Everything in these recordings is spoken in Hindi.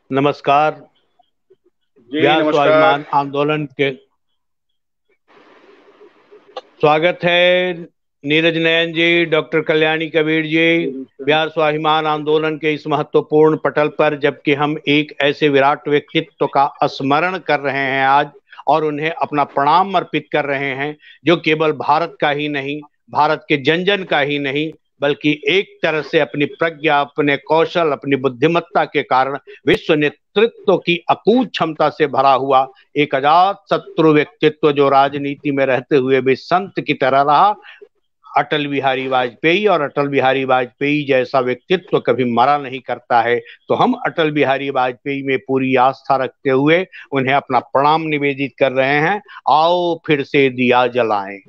नमस्कार। जी बिहार नमस्कार। स्वाभिमान आंदोलन के स्वागत है। नीरज नयन जी, डॉक्टर कल्याणी कबीर जी, बिहार स्वाभिमान आंदोलन के इस महत्वपूर्ण पटल पर, जबकि हम एक ऐसे विराट व्यक्तित्व का स्मरण कर रहे हैं आज, और उन्हें अपना प्रणाम अर्पित कर रहे हैं, जो केवल भारत का ही नहीं, भारत के जन जन का ही नहीं, बल्कि एक तरह से अपनी प्रज्ञा, अपने कौशल, अपनी बुद्धिमत्ता के कारण विश्व नेतृत्व की अकूत क्षमता से भरा हुआ एक अजात शत्रु व्यक्तित्व, जो राजनीति में रहते हुए भी संत की तरह रहा, अटल बिहारी वाजपेयी। और अटल बिहारी वाजपेयी जैसा व्यक्तित्व कभी मरा नहीं करता है। तो हम अटल बिहारी वाजपेयी में पूरी आस्था रखते हुए उन्हें अपना प्रणाम निवेदित कर रहे हैं। आओ फिर से दिया जलाएं,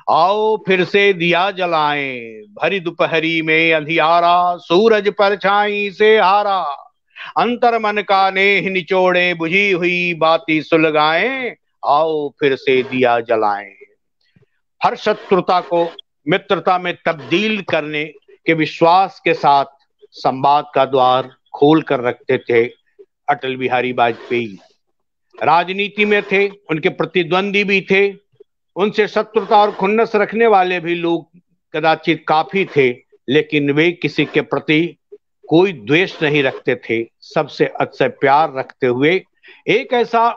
आओ फिर से दिया जलाएं, भरी दोपहरी में अंधियारा, सूरज परछाई से हारा, अंतर मन का नेह निचोड़े, बुझी हुई बाती सुलगाएं, आओ फिर से दिया जलाएं। हर शत्रुता को मित्रता में तब्दील करने के विश्वास के साथ संवाद का द्वार खोल कर रखते थे अटल बिहारी वाजपेयी। राजनीति में थे, उनके प्रतिद्वंदी भी थे, उनसे शत्रुता और खुन्नस रखने वाले भी लोग कदाचित काफी थे, लेकिन वे किसी के प्रति कोई द्वेष नहीं रखते थे। सबसे अच्छे प्यार रखते हुए एक ऐसा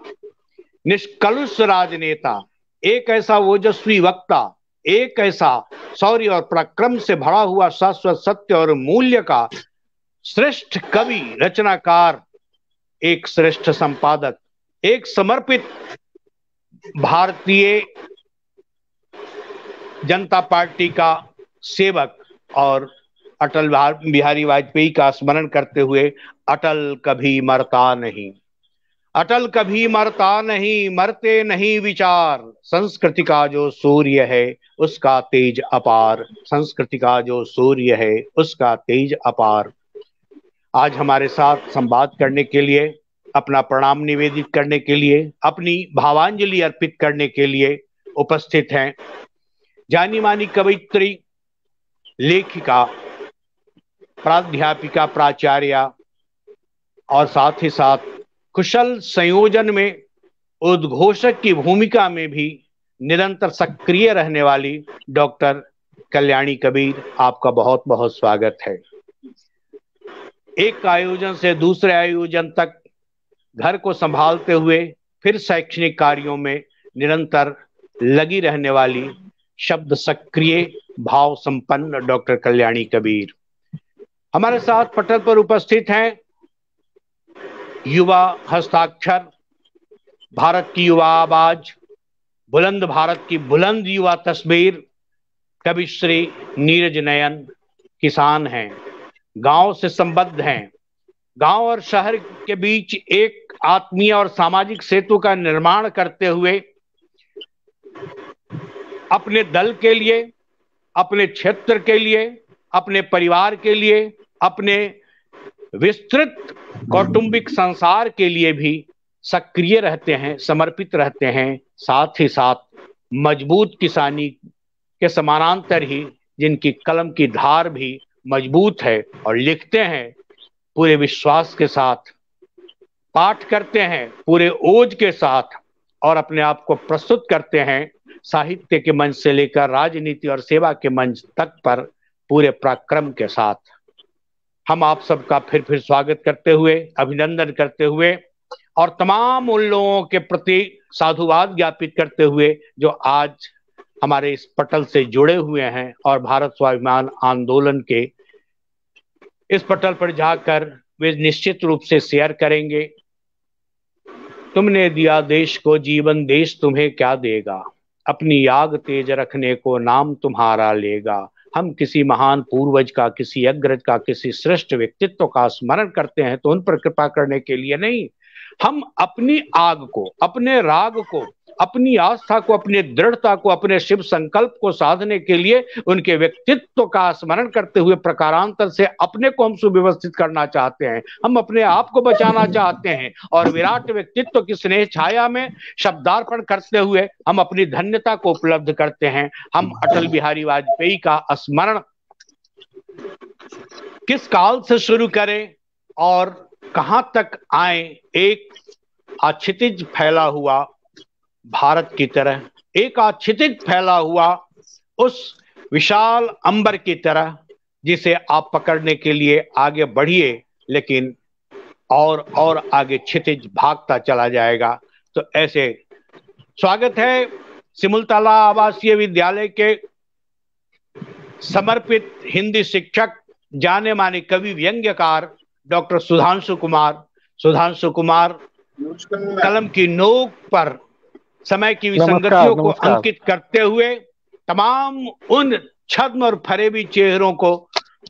निष्कलुष राजनेता, एक ऐसा ओजस्वी वक्ता, एक ऐसा शौर्य और पराक्रम से भरा हुआ शाश्वत सत्य और मूल्य का श्रेष्ठ कवि, रचनाकार, एक श्रेष्ठ संपादक, एक समर्पित भारतीय जनता पार्टी का सेवक, और अटल बिहारी वाजपेयी का स्मरण करते हुए, अटल कभी मरता नहीं, अटल कभी मरता नहीं, मरते नहीं विचार, संस्कृति का जो सूर्य है उसका तेज अपार, संस्कृति का जो सूर्य है उसका तेज अपार। आज हमारे साथ संवाद करने के लिए, अपना प्रणाम निवेदित करने के लिए, अपनी भावांजलि अर्पित करने के लिए उपस्थित हैं जानी मानी कवयित्री, लेखिका, प्राध्यापिका, प्राचार्य, और साथ ही साथ कुशल संयोजन में उद्घोषक की भूमिका में भी निरंतर सक्रिय रहने वाली डॉक्टर कल्याणी कबीर। आपका बहुत बहुत स्वागत है। एक आयोजन से दूसरे आयोजन तक घर को संभालते हुए फिर शैक्षणिक कार्यों में निरंतर लगी रहने वाली शब्द सक्रिय, भाव संपन्न डॉक्टर कल्याणी कबीर हमारे साथ पटल पर उपस्थित हैं। युवा हस्ताक्षर, भारत की युवा आवाज, बुलंद भारत की बुलंद युवा तस्वीर, कवि श्री नीरज नयन। किसान हैं, गांव से संबद्ध हैं, गांव और शहर के बीच एक आत्मीय और सामाजिक सेतु का निर्माण करते हुए अपने दल के लिए, अपने क्षेत्र के लिए, अपने परिवार के लिए, अपने विस्तृत कौटुंबिक संसार के लिए भी सक्रिय रहते हैं, समर्पित रहते हैं। साथ ही साथ मजबूत किसानी के समानांतर ही जिनकी कलम की धार भी मजबूत है, और लिखते हैं पूरे विश्वास के साथ, पाठ करते हैं पूरे ओज के साथ, और अपने आप को प्रस्तुत करते हैं साहित्य के मंच से लेकर राजनीति और सेवा के मंच तक पर पूरे पराक्रम के साथ। हम आप सबका फिर स्वागत करते हुए, अभिनंदन करते हुए, और तमाम उन लोगों के प्रति साधुवाद ज्ञापित करते हुए जो आज हमारे इस पटल से जुड़े हुए हैं और भारत स्वाभिमान आंदोलन के इस पटल पर जाकर वे निश्चित रूप से शेयर करेंगे। तुमने दिया देश को जीवन, देश तुम्हें क्या देगा, अपनी आग तेज रखने को नाम तुम्हारा लेगा। हम किसी महान पूर्वज का, किसी अग्रज का, किसी श्रेष्ठ व्यक्तित्व का स्मरण करते हैं तो उन पर कृपा करने के लिए नहीं, हम अपनी आग को, अपने राग को, अपनी आस्था को, अपनी दृढ़ता को, अपने शिव संकल्प को साधने के लिए उनके व्यक्तित्व का स्मरण करते हुए प्रकारांतर से अपने को हम सुव्यवस्थित करना चाहते हैं, हम अपने आप को बचाना चाहते हैं, और विराट व्यक्तित्व की स्नेह छाया में शब्दार्पण करते हुए हम अपनी धन्यता को उपलब्ध करते हैं। हम अटल बिहारी वाजपेयी का स्मरण किस काल से शुरू करें और कहां तक आए, एक आच्छितिज फैला हुआ भारत की तरह, एक आच्छितिज फैला हुआ उस विशाल अंबर की तरह जिसे आप पकड़ने के लिए आगे बढ़िए, लेकिन और आगे क्षितिज भागता चला जाएगा। तो ऐसे स्वागत है सिमुलतला आवासीय विद्यालय के समर्पित हिंदी शिक्षक, जाने माने कवि व्यंग्यकार डॉक्टर सुधांशु कुमार। सुधांशु कुमार कलम की नोक पर समय की विसंगतियों को अंकित करते हुए तमाम उन छद्म और फरेबी चेहरों को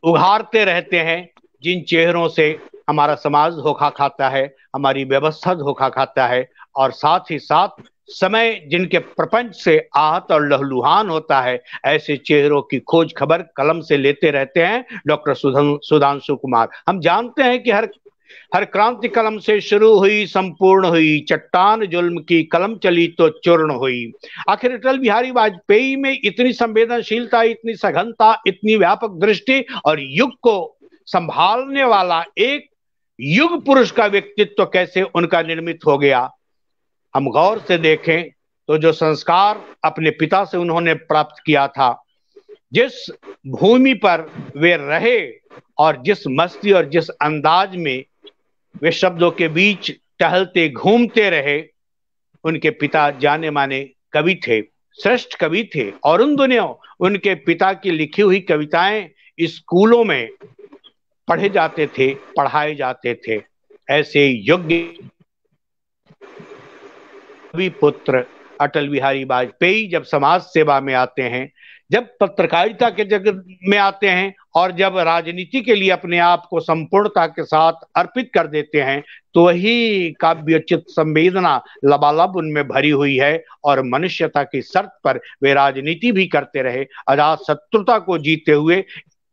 उघारते रहते हैं जिन चेहरों से हमारा समाज धोखा खाता है, हमारी व्यवस्था धोखा खाता है, और साथ ही साथ समय जिनके प्रपंच से आहत और लहलुहान होता है, ऐसे चेहरों की खोज खबर कलम से लेते रहते हैं डॉक्टर सुधांशु कुमार। हम जानते हैं कि हर क्रांति कलम से शुरू हुई, संपूर्ण हुई, चट्टान जुल्म की कलम चली तो चूर्ण हुई। आखिर अटल बिहारी वाजपेयी में इतनी संवेदनशीलता, इतनी सघनता, इतनी व्यापक दृष्टि और युग को संभालने वाला एक युग पुरुष का व्यक्तित्व कैसे उनका निर्मित हो गया। हम गौर से देखें तो जो संस्कार अपने पिता से उन्होंने प्राप्त किया था, जिस भूमि पर वे रहे और जिस मस्ती और जिस अंदाज में वे शब्दों के बीच टहलते घूमते रहे, उनके पिता जाने माने कवि थे, श्रेष्ठ कवि थे, और उन दिनों उनके पिता की लिखी हुई कविताएं स्कूलों में पढ़े जाते थे, पढ़ाए जाते थे। ऐसे योग्य कवि पुत्र अटल बिहारी वाजपेयी जब समाज सेवा में आते हैं, जब पत्रकारिता के जगत में आते हैं और जब राजनीति के लिए अपने आप को संपूर्णता के साथ अर्पित कर देते हैं, तो वही काव्योचित संवेदना लबालब उनमें भरी हुई है और मनुष्यता की शर्त पर वे राजनीति भी करते रहे, अजात शत्रुता को जीते हुए।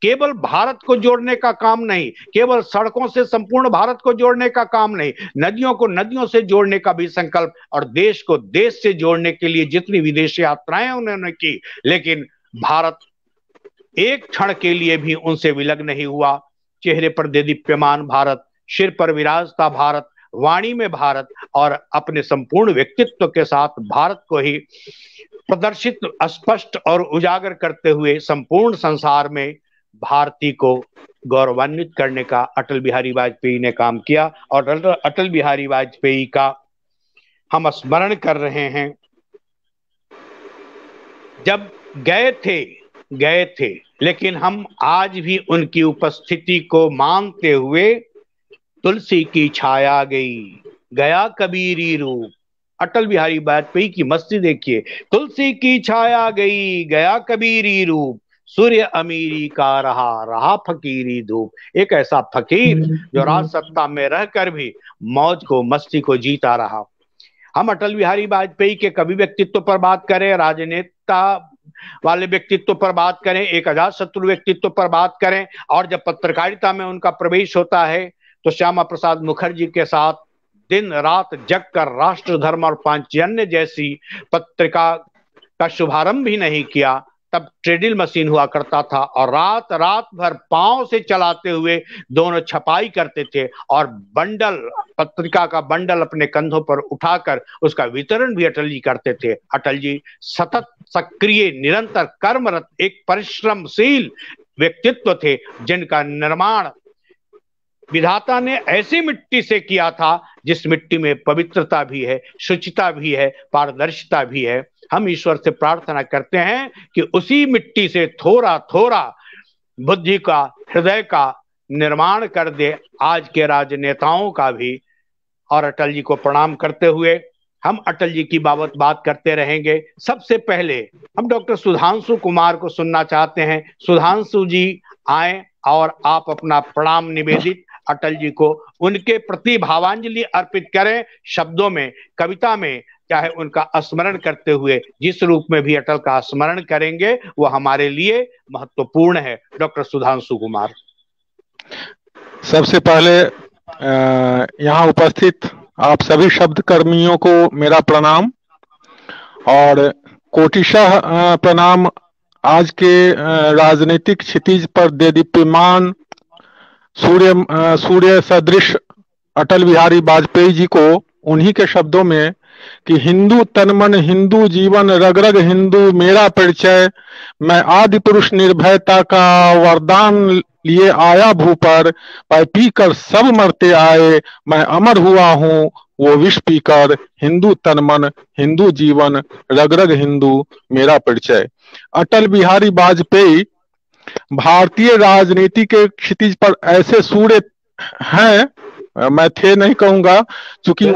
केवल भारत को जोड़ने का काम नहीं, केवल सड़कों से संपूर्ण भारत को जोड़ने का काम नहीं, नदियों को नदियों से जोड़ने का भी संकल्प, और देश को देश से जोड़ने के लिए जितनी विदेशी यात्राएं उन्होंने की, लेकिन भारत एक क्षण के लिए भी उनसे विलग नहीं हुआ। चेहरे पर देदीप्यमान भारत, सिर पर विराजता भारत, वाणी में भारत, और अपने संपूर्ण व्यक्तित्व के साथ भारत को ही प्रदर्शित, स्पष्ट और उजागर करते हुए संपूर्ण संसार में भारतीय को गौरवान्वित करने का अटल बिहारी वाजपेयी ने काम किया। और अटल बिहारी वाजपेयी का हम स्मरण कर रहे हैं। जब गए थे, लेकिन हम आज भी उनकी उपस्थिति को मानते हुए, तुलसी की छाया गई, गया कबीरी रूप। अटल बिहारी वाजपेयी की मस्ती देखिए, तुलसी की छाया गई, गया कबीरी रूप, सूर्य अमीरी का रहा फकीरी धूप। एक ऐसा फकीर जो राज सत्ता में रहकर भी मौज को, मस्ती को जीता रहा। हम अटल बिहारी वाजपेयी के कवि व्यक्तित्व पर बात करें, राजनेता वाले व्यक्तित्व पर बात करें, एक अजात शत्रु व्यक्तित्व पर बात करें, और जब पत्रकारिता में उनका प्रवेश होता है तो श्यामा प्रसाद मुखर्जी के साथ दिन रात जग कर राष्ट्र धर्म और पांचजन्य जैसी पत्रिका का शुभारंभ भी नहीं किया। तब ट्रेडिल मशीन हुआ करता था और रात रात भर पांव से चलाते हुए दोनों छपाई करते थे, और बंडल, पत्रिका का बंडल अपने कंधों पर उठाकर उसका वितरण भी अटल जी करते थे। अटल जी सतत सक्रिय, निरंतर कर्मरत, एक परिश्रमशील व्यक्तित्व थे, जिनका निर्माण विधाता ने ऐसी मिट्टी से किया था जिस मिट्टी में पवित्रता भी है, शुचिता भी है, पारदर्शिता भी है। हम ईश्वर से प्रार्थना करते हैं कि उसी मिट्टी से थोड़ा थोड़ा बुद्धि का, हृदय का निर्माण कर दे आज के राजनेताओं का भी। और अटल जी को प्रणाम करते हुए हम अटल जी की बात करते रहेंगे। सबसे पहले हम डॉक्टर सुधांशु कुमार को सुनना चाहते हैं। सुधांशु जी आए और आप अपना प्रणाम निवेदित अटल जी को, उनके प्रति भावांजलि अर्पित करें, शब्दों में, कविता में, चाहे उनका स्मरण करते हुए जिस रूप में भी अटल का स्मरण करेंगे वो हमारे लिए महत्वपूर्ण है। डॉक्टर सुधांशु कुमार। सबसे पहले यहाँ उपस्थित आप सभी शब्द कर्मियों को मेरा प्रणाम, और कोटिशः प्रणाम आज के राजनीतिक क्षितिज पर देदीप्यमान सूर्य सदृश अटल बिहारी वाजपेयी जी को उन्हीं के शब्दों में कि हिंदू तन मन हिंदू जीवन रग रग हिंदू मेरा परिचय, मैं आदि पुरुष निर्भयता का वरदान लिए आया भू पर, पै पी कर सब मरते आए, मैं अमर हुआ हूँ वो विष पीकर, हिंदू तन मन हिंदू जीवन रग रग हिंदू मेरा परिचय। अटल बिहारी वाजपेयी भारतीय राजनीति के क्षितिज पर ऐसे सूर्य हैं, मैं थे नहीं कहूंगा, क्योंकि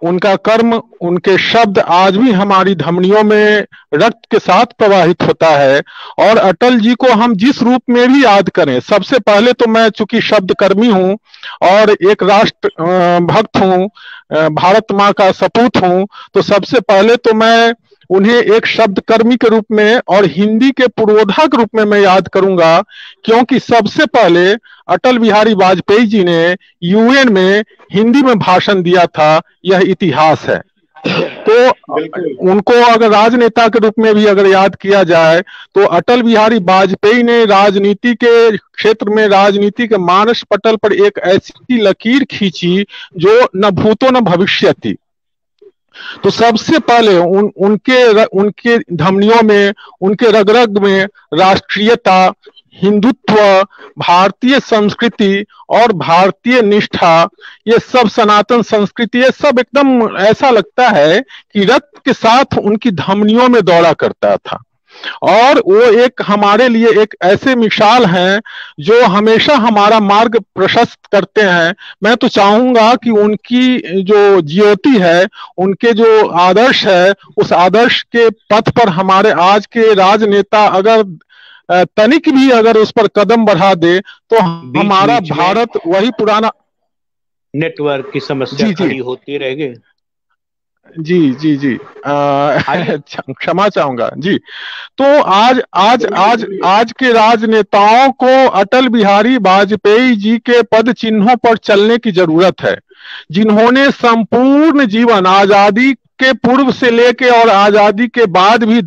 उनका कर्म उनके शब्द आज भी हमारी धमनियों में रक्त के साथ प्रवाहित होता है। और अटल जी को हम जिस रूप में भी याद करें, सबसे पहले तो मैं चूंकि शब्द कर्मी हूं और एक राष्ट्र भक्त हूं, भारत माँ का सपूत हूं, तो सबसे पहले तो मैं उन्हें एक शब्द कर्मी के रूप में और हिंदी के पुरोधा के रूप में मैं याद करूंगा, क्योंकि सबसे पहले अटल बिहारी वाजपेयी जी ने यूएन में हिंदी में भाषण दिया था, यह इतिहास है। तो उनको अगर राजनेता के रूप में भी अगर याद किया जाए तो अटल बिहारी वाजपेयी ने राजनीति के क्षेत्र में, राजनीति के मानस पटल पर एक ऐसी लकीर खींची जो न भूतो न भविष्य थी। तो सबसे पहले उनके धमनियों में, उनके रग रग में राष्ट्रीयता, हिंदुत्व, भारतीय संस्कृति और भारतीय निष्ठा, ये सब सनातन संस्कृति, ये सब एकदम ऐसा लगता है कि रक्त के साथ उनकी धमनियों में दौड़ा करता था। और वो एक हमारे लिए एक ऐसे मिसाल हैं जो हमेशा हमारा मार्ग प्रशस्त करते हैं। मैं तो चाहूंगा कि उनकी जो ज्योति है, उनके जो आदर्श है, उस आदर्श के पथ पर हमारे आज के राजनेता अगर तनिक भी अगर उस पर कदम बढ़ा दे तो हमारा भारत वही पुराना। नेटवर्क की समस्या खड़ी होती रहेगी। जी जी जी, क्षमा चाहूंगा जी। तो आज के राजनेताओं को अटल बिहारी वाजपेयी जी के पद चिन्हों पर चलने की जरूरत है, जिन्होंने संपूर्ण जीवन आजादी के पूर्व से लेके और आजादी के बाद भी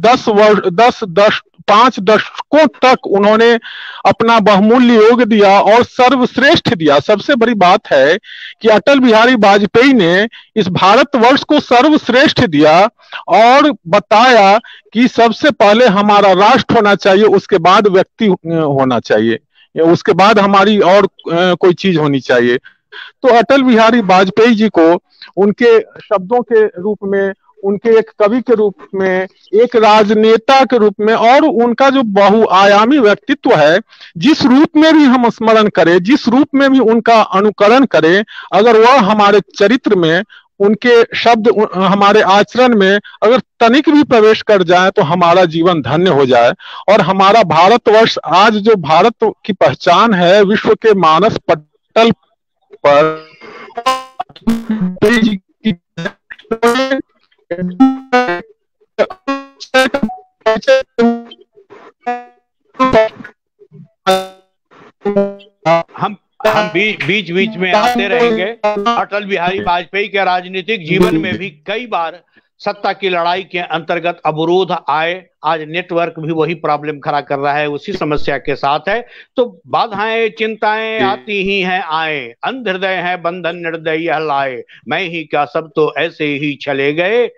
5 दशकों तक उन्होंने अपना बहुमूल्य योग दिया और सर्वश्रेष्ठ दिया। सबसे बड़ी बात है कि अटल बिहारी वाजपेयी ने इस भारतवर्ष को सर्वश्रेष्ठ दिया और बताया कि सबसे पहले हमारा राष्ट्र होना चाहिए, उसके बाद व्यक्ति होना चाहिए, उसके बाद हमारी और कोई चीज होनी चाहिए। तो अटल बिहारी वाजपेयी जी को उनके शब्दों के रूप में, उनके एक कवि के रूप में, एक राजनेता के रूप में और उनका जो बहुआयामी व्यक्तित्व है, जिस रूप में भी हम स्मरण करें, जिस रूप में भी उनका अनुकरण करें, अगर वह हमारे चरित्र में, उनके शब्द हमारे आचरण में अगर तनिक भी प्रवेश कर जाए तो हमारा जीवन धन्य हो जाए। और हमारा भारतवर्ष आज जो भारत की पहचान है विश्व के मानस पटल पर, हम बीच बीच में आते रहेंगे। अटल बिहारी वाजपेयी के राजनीतिक जीवन में भी कई बार सत्ता की लड़ाई के अंतर्गत अवरोध आए। आज नेटवर्क भी वही प्रॉब्लम खड़ा कर रहा है, उसी समस्या के साथ है। तो बाधाएं चिंताएं आती ही हैं आए, अंध हृदय है बंधन निर्दय यह लाए, मैं ही क्या सब तो ऐसे ही चले गए,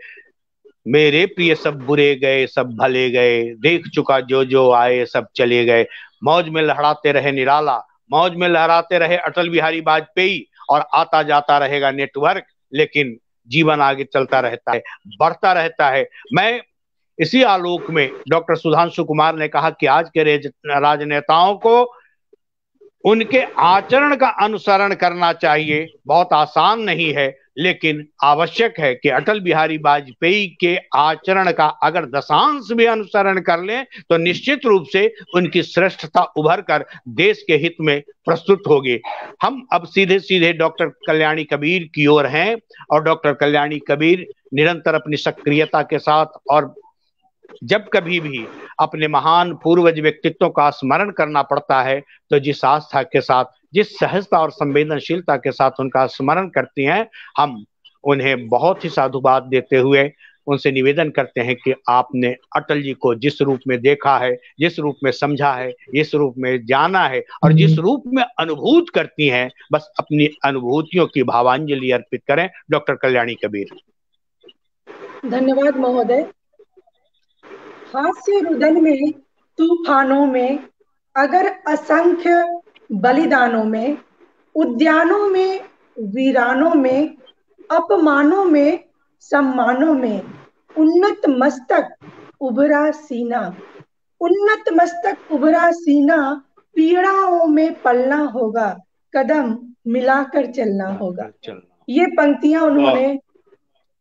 मेरे प्रिय सब बुरे गए सब भले गए, देख चुका जो जो आए सब चले गए। मौज में लहराते रहे निराला, मौज में लहराते रहे अटल बिहारी वाजपेयी, और आता जाता रहेगा नेटवर्क, लेकिन जीवन आगे चलता रहता है, बढ़ता रहता है। मैं इसी आलोक में डॉक्टर सुधांशु कुमार ने कहा कि आज के राजनेताओं को उनके आचरण का अनुसरण करना चाहिए। बहुत आसान नहीं है, लेकिन आवश्यक है कि अटल बिहारी वाजपेयी के आचरण का अगर दशांश भी अनुसरण कर लें तो निश्चित रूप से उनकी श्रेष्ठता उभर कर देश के हित में प्रस्तुत होगी। हम अब सीधे सीधे डॉक्टर कल्याणी कबीर की ओर हैं, और डॉक्टर कल्याणी कबीर निरंतर अपनी सक्रियता के साथ और जब कभी भी अपने महान पूर्वज व्यक्तित्वों का स्मरण करना पड़ता है तो जिस आस्था के साथ, जिस सहजता और संवेदनशीलता के साथ उनका स्मरण करती हैं, हम उन्हें बहुत ही साधुवाद देते हुए उनसे निवेदन करते हैं कि आपने अटल जी को जिस रूप में देखा है, जिस रूप में समझा है, जिस रूप में जाना है और जिस रूप में अनुभूत करती हैं, बस अपनी अनुभूतियों की भावांजलि अर्पित करें। डॉक्टर कल्याणी कबीर। धन्यवाद महोदय। हास्य रुदन में, तूफानों में, अगर असंख्य बलिदानों में, उद्यानों में, वीरानों में, अपमानों में, सम्मानों में, उन्नत मस्तक उभरा सीना, उन्नत मस्तक उभरा सीना, पीड़ाओं में पलना होगा, कदम मिलाकर चलना होगा। ये पंक्तियां उन्होंने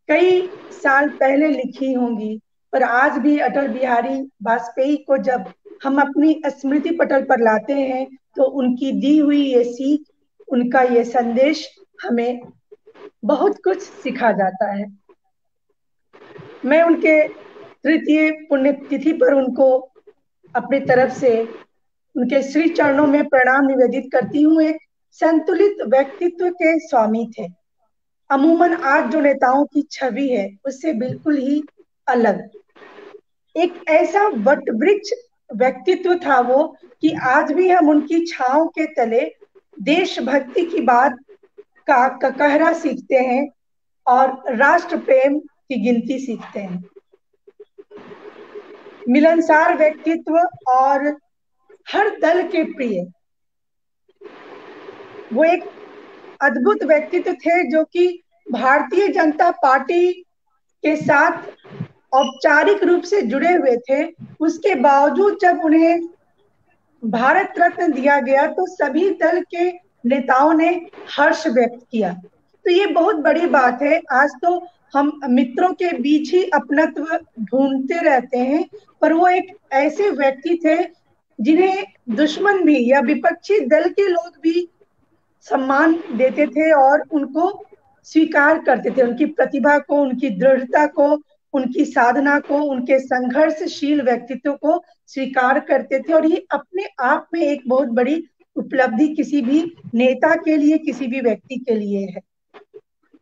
कई साल पहले लिखी होंगी, पर आज भी अटल बिहारी वाजपेयी को जब हम अपनी स्मृति पटल पर लाते हैं तो उनकी दी हुई ये सीख, उनका ये संदेश हमें बहुत कुछ सिखा जाता है। मैं उनके तृतीय पुण्यतिथि पर उनको अपनी तरफ से उनके श्री चरणों में प्रणाम निवेदित करती हूँ। एक संतुलित व्यक्तित्व के स्वामी थे। अमूमन आज जो नेताओं की छवि है उससे बिल्कुल ही अलग। एक ऐसा वटवृक्ष व्यक्तित्व था वो कि आज भी हम उनकी छांव के तले देशभक्ति की बात का ककहरा सीखते हैं और राष्ट्र प्रेम की गिनती सीखते हैं। मिलनसार व्यक्तित्व और हर दल के प्रिय, वो एक अद्भुत व्यक्तित्व थे जो कि भारतीय जनता पार्टी के साथ औपचारिक रूप से जुड़े हुए थे। उसके बावजूद जब उन्हें भारत रत्न दिया गया तो सभी दल के नेताओं ने हर्ष व्यक्त किया। तो ये बहुत बड़ी बात है। आज तो हम मित्रों के बीच ही अपनत्व ढूंढते रहते हैं, पर वो एक ऐसे व्यक्ति थे जिन्हें दुश्मन भी या विपक्षी दल के लोग भी सम्मान देते थे और उनको स्वीकार करते थे। उनकी प्रतिभा को, उनकी दृढ़ता को, उनकी साधना को, उनके संघर्षशील व्यक्तित्व को स्वीकार करते थे। और ये अपने आप में एक बहुत बड़ी उपलब्धि किसी भी नेता के लिए, किसी भी व्यक्ति के लिए है।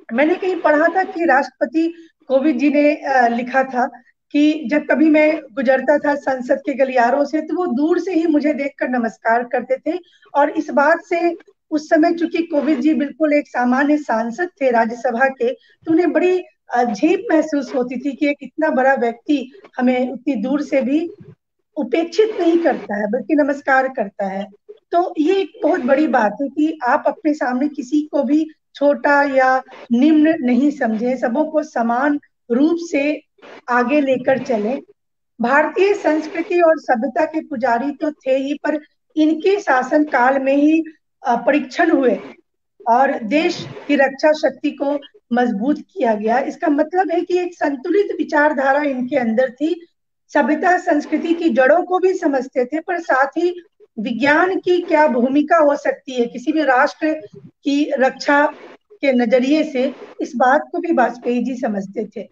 मैंने कहीं पढ़ा था कि राष्ट्रपति कोविंद जी ने लिखा था कि जब कभी मैं गुजरता था संसद के गलियारों से तो वो दूर से ही मुझे देखकर नमस्कार करते थे। और इस बात से उस समय चूंकि कोविंद जी बिल्कुल एक सामान्य सांसद थे राज्यसभा के, तो उन्हें बड़ी झेप महसूस होती थी कि एक इतना बड़ा व्यक्ति हमें उतनी दूर से भी उपेक्षित नहीं करता है बल्कि नमस्कार करता है। तो ये एक बहुत बड़ी बात है कि आप अपने सामने किसी को भी छोटा या निम्न नहीं समझें, सबों को समान रूप से आगे लेकर चलें। भारतीय संस्कृति और सभ्यता के पुजारी तो थे ही, पर इनके शासन काल में ही परीक्षण हुए और देश की रक्षा शक्ति को मजबूत किया गया। इसका मतलब है कि एक संतुलित विचारधारा इनके अंदर थी। सभ्यता संस्कृति की जड़ों को भी समझते थे, पर साथ ही विज्ञान की क्या भूमिका हो सकती है किसी भी राष्ट्र की रक्षा के नजरिए से, इस बात को भी वाजपेयी जी समझते थे।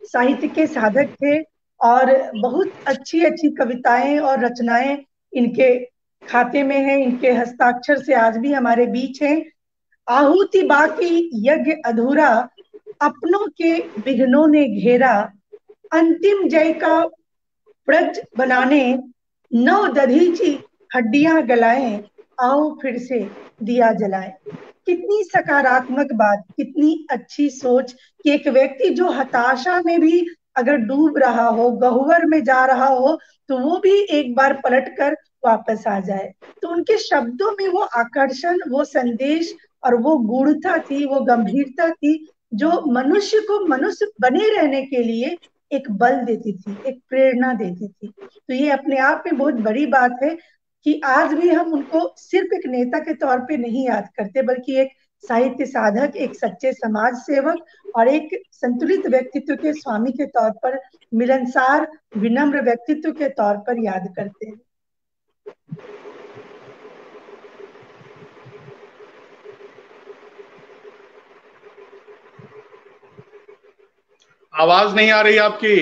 साहित्य के साधक थे और बहुत अच्छी अच्छी कविताएं और रचनाएं इनके खाते में है। इनके हस्ताक्षर से आज भी हमारे बीच हैं। आहुति बाकी यज्ञ अधूरा, अपनों के विघ्नों ने घेरा, अंतिम जय का प्रज बनाने, नौ दधीची हड्डियां गलाएं, आओ फिर से दिया जलाएं। कितनी सकारात्मक बात, कितनी अच्छी सोच कि एक व्यक्ति जो हताशा में भी अगर डूब रहा हो, गह्वर में जा रहा हो, तो वो भी एक बार पलटकर वापस आ जाए। तो उनके शब्दों में वो आकर्षण, वो संदेश और वो गूढ़ता थी, वो गंभीरता थी जो मनुष्य को मनुष्य बने रहने के लिए एक बल देती थी, एक प्रेरणा देती थी। तो ये अपने आप में बहुत बड़ी बात है कि आज भी हम उनको सिर्फ एक नेता के तौर पे नहीं याद करते, बल्कि एक साहित्य साधक, एक सच्चे समाज सेवक और एक संतुलित व्यक्तित्व के स्वामी के तौर पर, मिलनसार विनम्र व्यक्तित्व के तौर पर याद करते हैं। आवाज नहीं आ रही आपकी।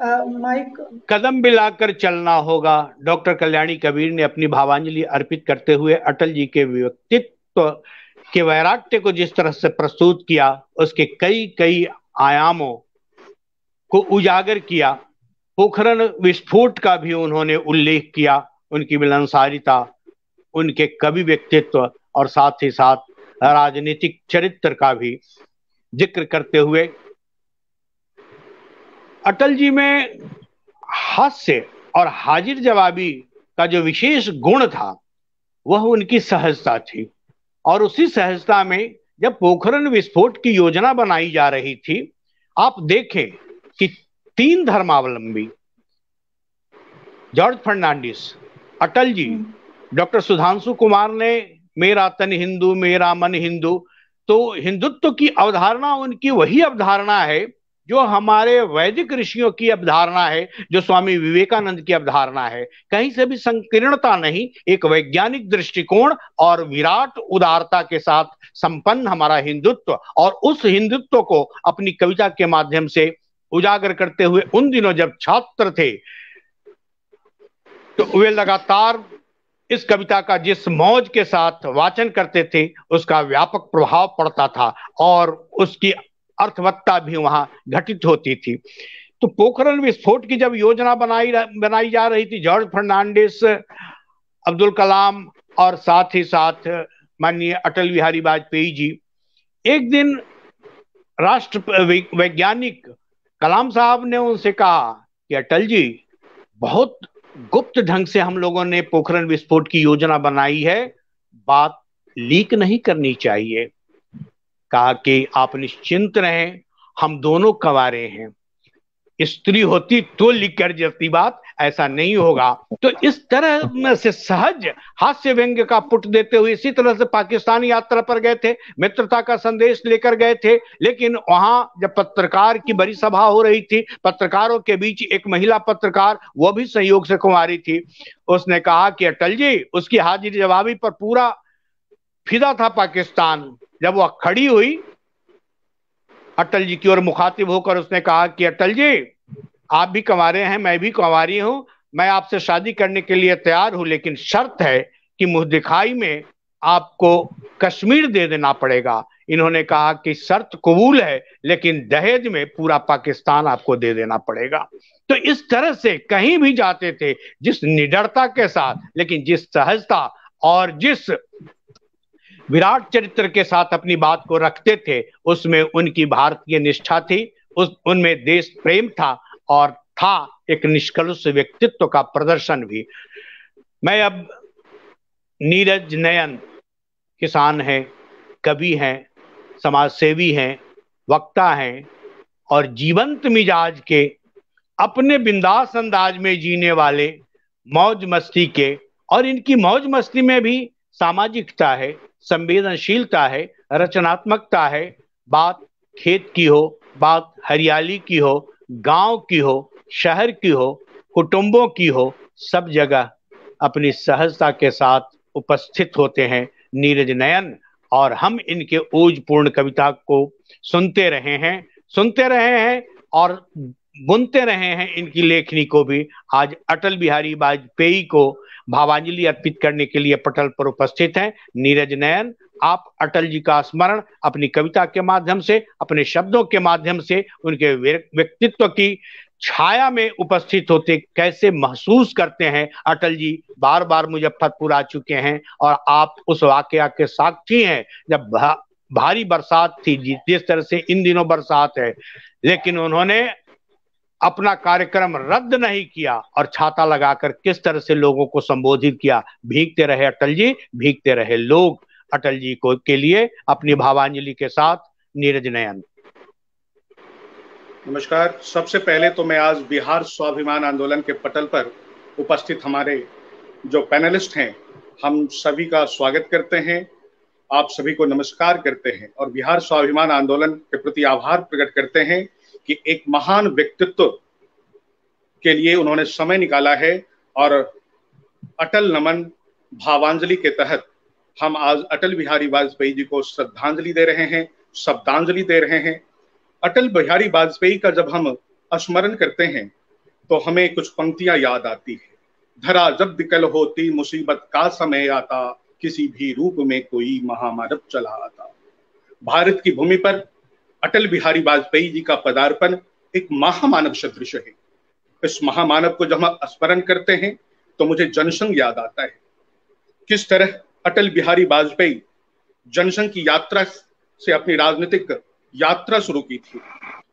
माइक। कदम मिलाकर चलना होगा। डॉक्टर कल्याणी कबीर ने अपनी भावांजलि अर्पित करते हुए अटल जी के व्यक्तित्व के वैराग्य को जिस तरह से प्रस्तुत किया, उसके कई कई आयामों को उजागर किया। पोखरण विस्फोट का भी उन्होंने उल्लेख किया, उनकी मिलनसारिता, उनके कवि व्यक्तित्व और साथ ही साथ राजनीतिक चरित्र का भी जिक्र करते हुए अटल जी में हास्य और हाजिर जवाबी का जो विशेष गुण था वह उनकी सहजता थी। और उसी सहजता में जब पोखरण विस्फोट की योजना बनाई जा रही थी, आप देखें कि 3 धर्मावलंबी, जॉर्ज फर्नांडिस, अटल जी, डॉक्टर सुधांशु कुमार ने मेरा तन हिंदू मेरा मन हिंदू, तो हिंदुत्व की अवधारणा उनकी वही अवधारणा है जो हमारे वैदिक ऋषियों की अवधारणा है, जो स्वामी विवेकानंद की अवधारणा है। कहीं से भी संकीर्णता नहीं, एक वैज्ञानिक दृष्टिकोण और विराट उदारता के साथ संपन्न हमारा हिंदुत्व, और उस हिंदुत्व को अपनी कविता के माध्यम से उजागर करते हुए उन दिनों जब छात्र थे तो वे लगातार इस कविता का जिस मौज के साथ वाचन करते थे उसका व्यापक प्रभाव पड़ता था और उसकी अर्थवत्ता भी वहां घटित होती थी। तो पोखरण विस्फोट की जब योजना बनाई जा रही थी, जॉर्ज फर्नांडिस, अब्दुल कलाम और साथ ही साथ माननीय अटल बिहारी वाजपेयी जी, एक दिन राष्ट्र वैज्ञानिक कलाम साहब ने उनसे कहा कि अटल जी, बहुत गुप्त ढंग से हम लोगों ने पोखरण विस्फोट की योजना बनाई है, बात लीक नहीं करनी चाहिए। कहा कि आप निश्चिंत रहें, हम दोनों कंवारे हैं, स्त्री होती तो लीक कर जाती बात, ऐसा नहीं होगा। तो इस तरह से सहज हास्य व्यंग्य का पुट देते हुए इसी तरह से पाकिस्तान यात्रा पर गए थे, मित्रता का संदेश लेकर गए थे। लेकिन वहां जब पत्रकार की बड़ी सभा हो रही थी, पत्रकारों के बीच एक महिला पत्रकार, वो भी संयोग से कुंवारी थी, उसने कहा कि अटल जी, उसकी हाजिर जवाबी पर पूरा फिदा था पाकिस्तान। जब वह खड़ी हुई अटल जी की ओर मुखातिब होकर उसने कहा कि अटल जी, आप भी कंवारे हैं, मैं भी कंवारी हूं, मैं आपसे शादी करने के लिए तैयार हूं, लेकिन शर्त है कि मुंह दिखाई में आपको कश्मीर दे देना पड़ेगा। इन्होंने कहा कि शर्त कबूल है, लेकिन दहेज में पूरा पाकिस्तान आपको दे देना पड़ेगा। तो इस तरह से कहीं भी जाते थे, जिस निडरता के साथ, लेकिन जिस सहजता और जिस विराट चरित्र के साथ अपनी बात को रखते थे, उसमें उनकी भारतीय निष्ठा थी, उनमें देश प्रेम था और था एक निष्कलुष व्यक्तित्व का प्रदर्शन भी। मैं अब नीरज नयन किसान हैं, कवि हैं, समाजसेवी हैं, वक्ता हैं और जीवंत मिजाज के, अपने बिंदास अंदाज में जीने वाले, मौज मस्ती के, और इनकी मौज मस्ती में भी सामाजिकता है, संवेदनशीलता है, रचनात्मकता है। बात खेत की हो, बात हरियाली की हो, गांव की हो, शहर की हो, कुटुंबों की हो, सब जगह अपनी सहजता के साथ उपस्थित होते हैं नीरज नयन। और हम इनके ओजपूर्ण कविता को सुनते रहे हैं और बुनते रहे हैं इनकी लेखनी को भी। आज अटल बिहारी वाजपेयी को भावांजलि अर्पित करने के लिए पटल पर उपस्थित हैं नीरज नयन। आप अटल जी का स्मरण अपनी कविता के माध्यम से, अपने शब्दों के माध्यम से, उनके व्यक्तित्व की छाया में उपस्थित होते कैसे महसूस करते हैं? अटल जी बार बार मुजफ्फरपुर आ चुके हैं और आप उस वाकया के साक्षी हैं जब भारी बरसात थी, जिस तरह से इन दिनों बरसात है, लेकिन उन्होंने अपना कार्यक्रम रद्द नहीं किया और छाता लगाकर किस तरह से लोगों को संबोधित किया। भीगते रहे अटल जी, भीगते रहे लोग। अटल जी को के लिए अपनी भावांजलि के साथ नीरज नयन। नमस्कार। सबसे पहले तो मैं आज बिहार स्वाभिमान आंदोलन के पटल पर उपस्थित हमारे जो पैनलिस्ट हैं, हम सभी का स्वागत करते हैं, आप सभी को नमस्कार करते हैं और बिहार स्वाभिमान आंदोलन के प्रति आभार प्रकट करते हैं कि एक महान व्यक्तित्व के लिए उन्होंने समय निकाला है। और अटल नमन भावांजलि के तहत हम आज अटल बिहारी वाजपेयी जी को श्रद्धांजलि दे रहे हैं, शब्दांजलि दे रहे हैं। अटल बिहारी वाजपेयी का जब हम स्मरण करते हैं तो हमें कुछ पंक्तियां याद आती है। धरा जब विकल होती मुसीबत का समय आता, किसी भी रूप में कोई महामानव चला आता। भारत की भूमि पर अटल बिहारी वाजपेयी जी का पदार्पण एक महामानव सदृश है। इस महामानव को जब हम स्मरण करते हैं तो मुझे जनसंघ याद आता है। किस तरह अटल बिहारी वाजपेयी जनसंघ की यात्रा से अपनी राजनीतिक यात्रा शुरू की थी।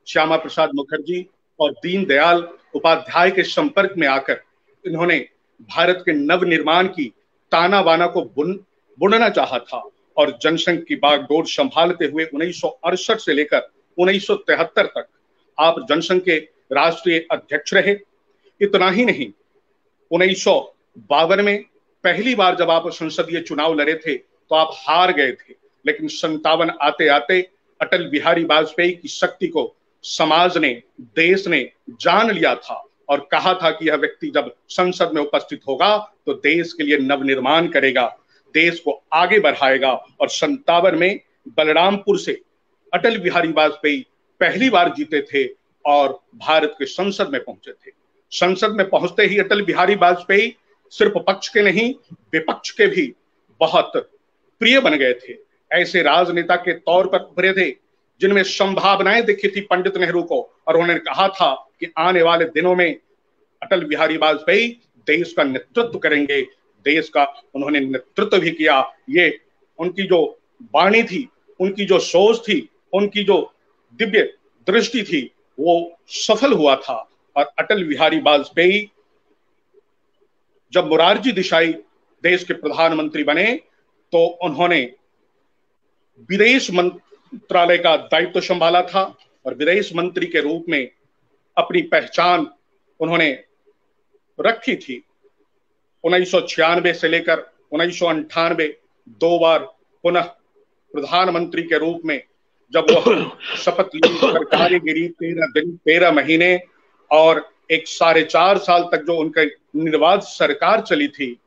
श्यामा प्रसाद मुखर्जी और दीनदयाल उपाध्याय के संपर्क में आकर इन्होंने भारत के नवनिर्माण की ताना बाना को बुनना चाहा था और जनसंघ की बागडोर संभालते हुए 1968 से लेकर 1973 तक आप जनसंघ के राष्ट्रीय अध्यक्ष रहे। इतना ही नहीं, 1952 में पहली बार जब आप संसदीय चुनाव लड़े थे तो आप हार गए थे, लेकिन 57 आते आते अटल बिहारी वाजपेयी की शक्ति को समाज ने, देश ने जान लिया था और कहा था कि यह व्यक्ति जब संसद में उपस्थित होगा तो देश के लिए नवनिर्माण करेगा, देश को आगे बढ़ाएगा। और 57 में बलरामपुर से अटल बिहारी वाजपेयी पहली बार जीते थे और भारत के संसद में पहुंचे थे। संसद में पहुंचते ही अटल बिहारी वाजपेयी सिर्फ पक्ष के नहीं, विपक्ष के भी बहुत प्रिय बन गए थे। ऐसे राजनेता के तौर पर उभरे थे जिनमें संभावनाएं दिखी थी पंडित नेहरू को, और उन्होंने कहा था कि आने वाले दिनों में अटल बिहारी वाजपेयी देश का नेतृत्व करेंगे। देश का उन्होंने नेतृत्व भी किया। ये उनकी जो वाणी थी, उनकी जो सोच थी, उनकी जो दिव्य दृष्टि थी, वो सफल हुआ था। और अटल बिहारी वाजपेयी जब मोरारजी देसाई देश के प्रधानमंत्री बने तो उन्होंने विदेश मंत्रालय का दायित्व संभाला था और विदेश मंत्री के रूप में अपनी पहचान उन्होंने रखी थी। 1996 से लेकर 1998 दो बार पुनः प्रधानमंत्री के रूप में जब वह शपथ ली, सरकारें गिरी 13 दिन 13 महीने और 4.5 साल तक जो उनका निर्वाध सरकार चली थी,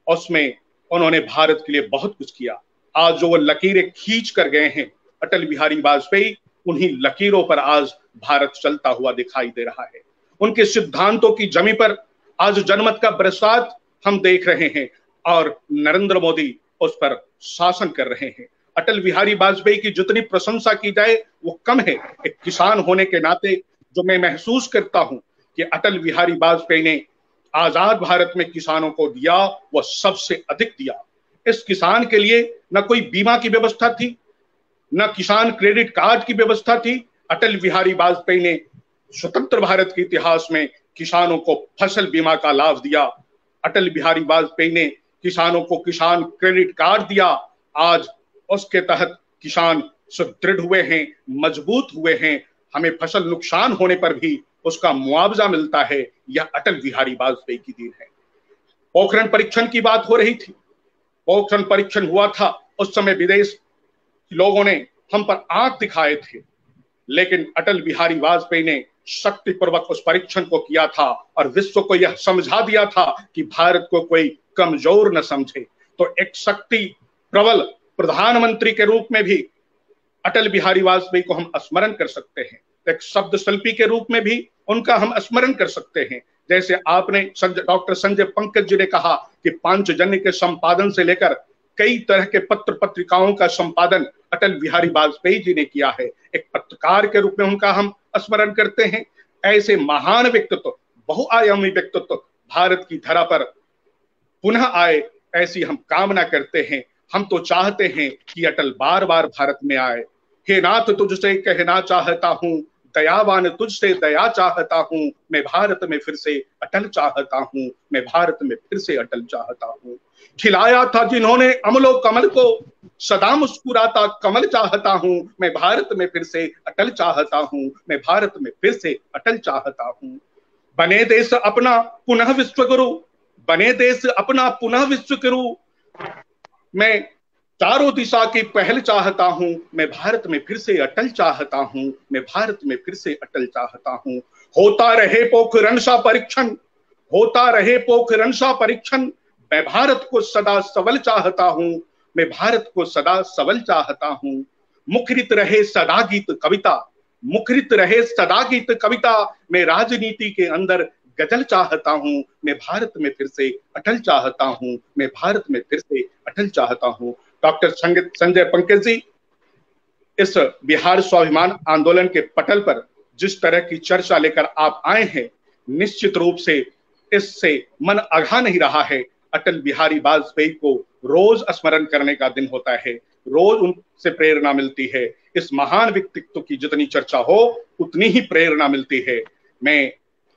उसमें उन्होंने भारत के लिए बहुत कुछ किया। आज जो वो लकीरें खींच कर गए हैं अटल बिहारी वाजपेयी, उन्हीं लकीरों पर आज भारत चलता हुआ दिखाई दे रहा है। उनके सिद्धांतों की जमी पर आज जनमत का बरसात हम देख रहे हैं और नरेंद्र मोदी उस पर शासन कर रहे हैं। अटल बिहारी वाजपेयी की जितनी प्रशंसा की जाए वो कम है। एक किसान होने के नाते जो मैं महसूस करता हूं कि अटल बिहारी वाजपेयी ने आजाद भारत में किसानों को दिया, वह सबसे अधिक दिया। इस किसान के लिए न कोई बीमा की व्यवस्था थी, न किसान क्रेडिट कार्ड की व्यवस्था थी। अटल बिहारी वाजपेयी ने स्वतंत्र भारत के इतिहास में किसानों को फसल बीमा का लाभ दिया। अटल बिहारी वाजपेयी ने किसानों को किसान क्रेडिट कार्ड दिया। आज उसके तहत किसान सुदृढ़ हुए हैं, मजबूत हुए हैं। हमें फसल नुकसान होने पर भी उसका मुआवजा मिलता है। यह अटल बिहारी वाजपेयी की देन है। पोखरण परीक्षण की बात हो रही थी। पोखरण परीक्षण हुआ था, उस समय विदेश लोगों ने हम पर आंख दिखाए थे, लेकिन अटल बिहारी वाजपेयी ने शक्तिपूर्वक उस परीक्षण को किया था और विश्व को यह समझा दिया था कि भारत को कोई कमजोर न समझे। तो एक शक्ति प्रबल प्रधानमंत्री के रूप में भी अटल बिहारी वाजपेयी को हम स्मरण कर सकते हैं। एक शब्द शिल्पी के रूप में भी उनका हम स्मरण कर सकते हैं। जैसे आपने डॉक्टर संजय पंकज जी ने कहा कि पांचजन्य के संपादन से लेकर कई तरह के पत्र पत्रिकाओं का संपादन अटल बिहारी वाजपेयी जी ने किया है। एक पत्रकार के रूप में उनका हम स्मरण करते हैं। ऐसे महान व्यक्तित्व, बहुआयामी व्यक्तित्व भारत की धरा पर पुनः आए, ऐसी हम कामना करते हैं। हम तो चाहते हैं कि अटल बार बार भारत में आए। हे नाथ तुझसे कहना चाहता हूँ, दयावान तुझसे दया चाहता हूँ, मैं भारत में फिर से अटल चाहता हूँ, मैं भारत में फिर से अटल चाहता हूँ। खिलाया था जिन्होंने अमलो कमल को, सदा मुस्कुराता कमल चाहता हूँ, मैं भारत में फिर से अटल चाहता हूँ, मैं भारत में फिर से अटल चाहता हूँ। बने देश अपना पुनः विश्व गुरु, बने देश अपना पुनः विश्व गुरु, मैं चारों दिशा की पहल चाहता हूं, मैं भारत में फिर से अटल चाहता हूं, मैं भारत में फिर से अटल चाहता हूं। होता रहे पोखरण सा परीक्षण, होता रहे पोखरण सा परीक्षण, मैं भारत को सदा सबल चाहता हूं, मैं भारत को सदा सबल चाहता हूं। मुखरित रहे सदा गीत कविता, मुखरित रहे सदा गीत कविता, मैं राजनीति के अंदर गजल चाहता हूं, मैं भारत में फिर से अटल चाहता हूं, मैं भारत में फिर से अटल चाहता हूं। डॉक्टर संजय पंकज जी, इस बिहार स्वाभिमान आंदोलन के पटल पर जिस तरह की चर्चा लेकर आप आए हैं, निश्चित रूप से इससे मन अघा नहीं रहा है। अटल बिहारी वाजपेयी को रोज स्मरण करने का दिन होता है, रोज उनसे प्रेरणा मिलती है। इस महान व्यक्तित्व की जितनी चर्चा हो उतनी ही प्रेरणा मिलती है। मैं